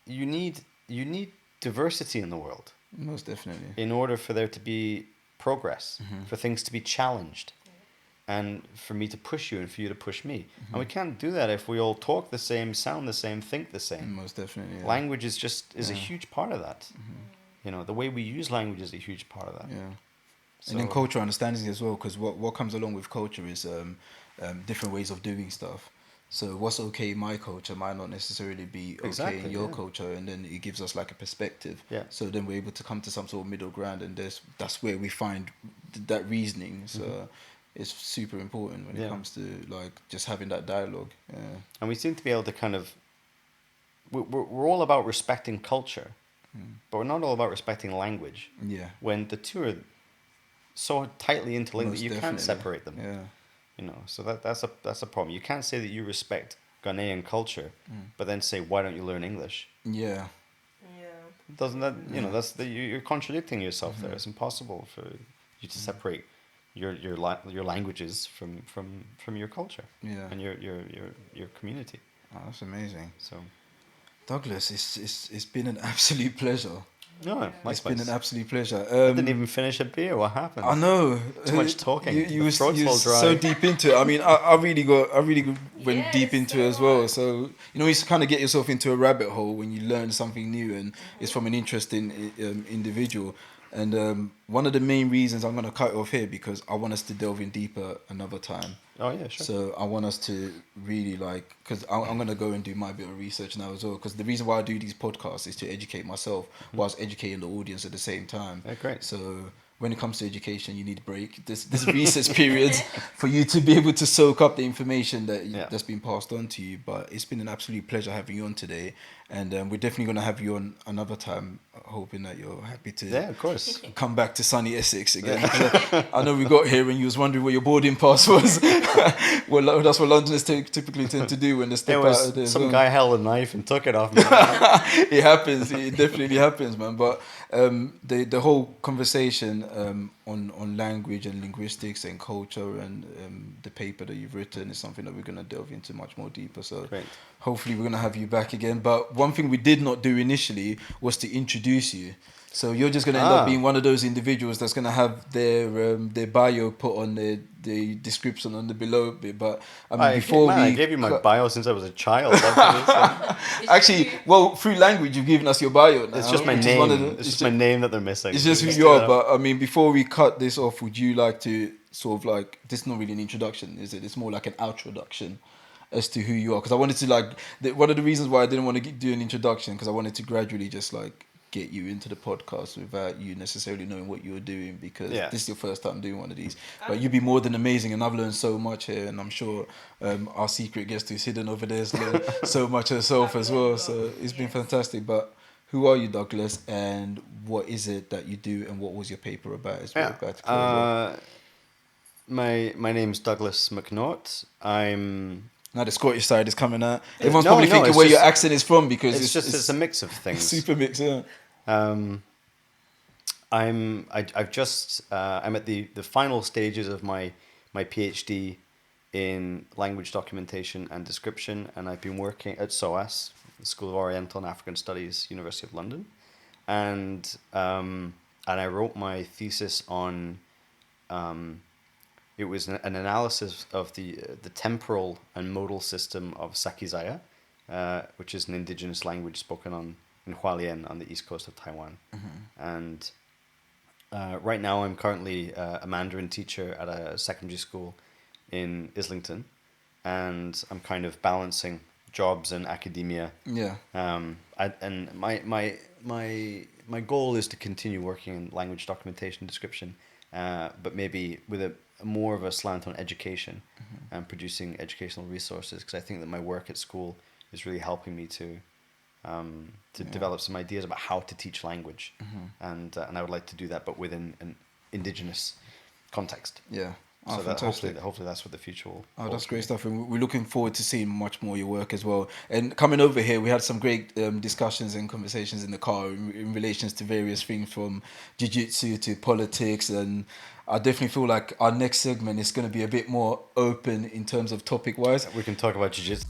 You need diversity in the world Most definitely. in order for there to be progress, for things to be challenged, and for me to push you and for you to push me. And we can't do that if we all talk the same, sound the same, think the same. Most definitely. Yeah. Language is a huge part of that. You know, the way we use language is a huge part of that. Yeah. So, And then cultural understanding as well, because what comes along with culture is different ways of doing stuff. So what's okay in my culture might not necessarily be okay Exactly, in your yeah. culture, and then it gives us like a perspective. Yeah. So then we're able to come to some sort of middle ground, and that's where we find that reasoning. So it's super important when it comes to like just having that dialogue. Yeah. And we seem to be able to kind of, we're all about respecting culture, but we're not all about respecting language. Yeah. When the two are so tightly interlinked Most that you can't definitely. separate them. Yeah. You know, so that's a problem. You can't say that you respect Ghanaian culture, but then say, why don't you learn English? Yeah. Doesn't that, you know, you're contradicting yourself there. It's impossible for you to separate your languages from your culture. Yeah. And your community. Oh, that's amazing. So Douglas, it's been an absolute pleasure. no, likewise. It's been an absolute pleasure. I didn't even finish a beer. What happened? I know. Too much talking. You The were throat's all dry. so deep into it. I mean, I really went Yeah, deep it's into so it as well. much. So you know, you kind of get yourself into a rabbit hole when you learn something new, and it's from an interesting individual. And one of the main reasons I'm going to cut it off here because I want us to delve in deeper another time. Oh yeah, sure. So I want us to really because I'm going to go and do my bit of research now as well. Because the reason why I do these podcasts is to educate myself whilst educating the audience at the same time. Yeah, great. So when it comes to education, you need a break. This recess periods for you to be able to soak up the information that's been passed on to you. But it's been an absolute pleasure having you on today. And we're definitely going to have you on another time, hoping that you're happy to Of course. come back to sunny Essex again. I know we got here and you was wondering where your boarding pass was. Well, that's what Londoners typically tend to do when they step There out of was their some zone. guy held a knife and took it off me. It happens. It definitely happens, man. But the whole conversation on language and linguistics and culture and the paper that you've written is something that we're going to delve into much more deeper. So Great. hopefully we're going to have you back again. But one thing we did not do initially was to introduce you. So you're just going to end up being one of those individuals that's going to have their bio put on the description on the below bit. But I gave you my bio since I was a child. Actually, well, through language, you've given us your bio now. It's just my name. It's just my name that they're missing. It's just who you are. But I mean, before we cut this off, would you like to sort of like, this is not really an introduction, is it? It's more like an outroduction as to who you are. Because I wanted to one of the reasons why I didn't want to do an introduction, because I wanted to gradually just like get you into the podcast without you necessarily knowing what you were doing, because this is your first time doing one of these. But you'd be more than amazing, and I've learned so much here, and I'm sure our secret guest who's hidden over there has learned so much herself as well. So it's been fantastic. But who are you, Douglas, and what is it that you do, and what was your paper about as well? My name's Douglas McNaught. I'm Now the Scottish side is coming out. Everyone's No, probably no, thinking it's where just- your accent is from because it's a mix of things. super mix. Yeah. I'm at the final stages of my PhD in language documentation and description, and I've been working at SOAS, the School of Oriental and African Studies, University of London, and I wrote my thesis on. It was an analysis of the temporal and modal system of Sakizaya, which is an indigenous language spoken in Hualien on the east coast of Taiwan. And right now I'm currently a Mandarin teacher at a secondary school in Islington, and I'm kind of balancing jobs and academia. Yeah. And my goal is to continue working in language documentation and description, but maybe with a more of a slant on education and producing educational resources, because I think that my work at school is really helping me to develop some ideas about how to teach language, and I would like to do that, but within an indigenous context. Yeah. Oh, So that fantastic. hopefully that's what the future will. Oh, hold that's for great me. stuff, and we're looking forward to seeing much more of your work as well. And coming over here, we had some great discussions and conversations in the car in relations to various things from jiu-jitsu to politics, and I definitely feel like our next segment is going to be a bit more open in terms of topic-wise. We can talk about jiu-jitsu.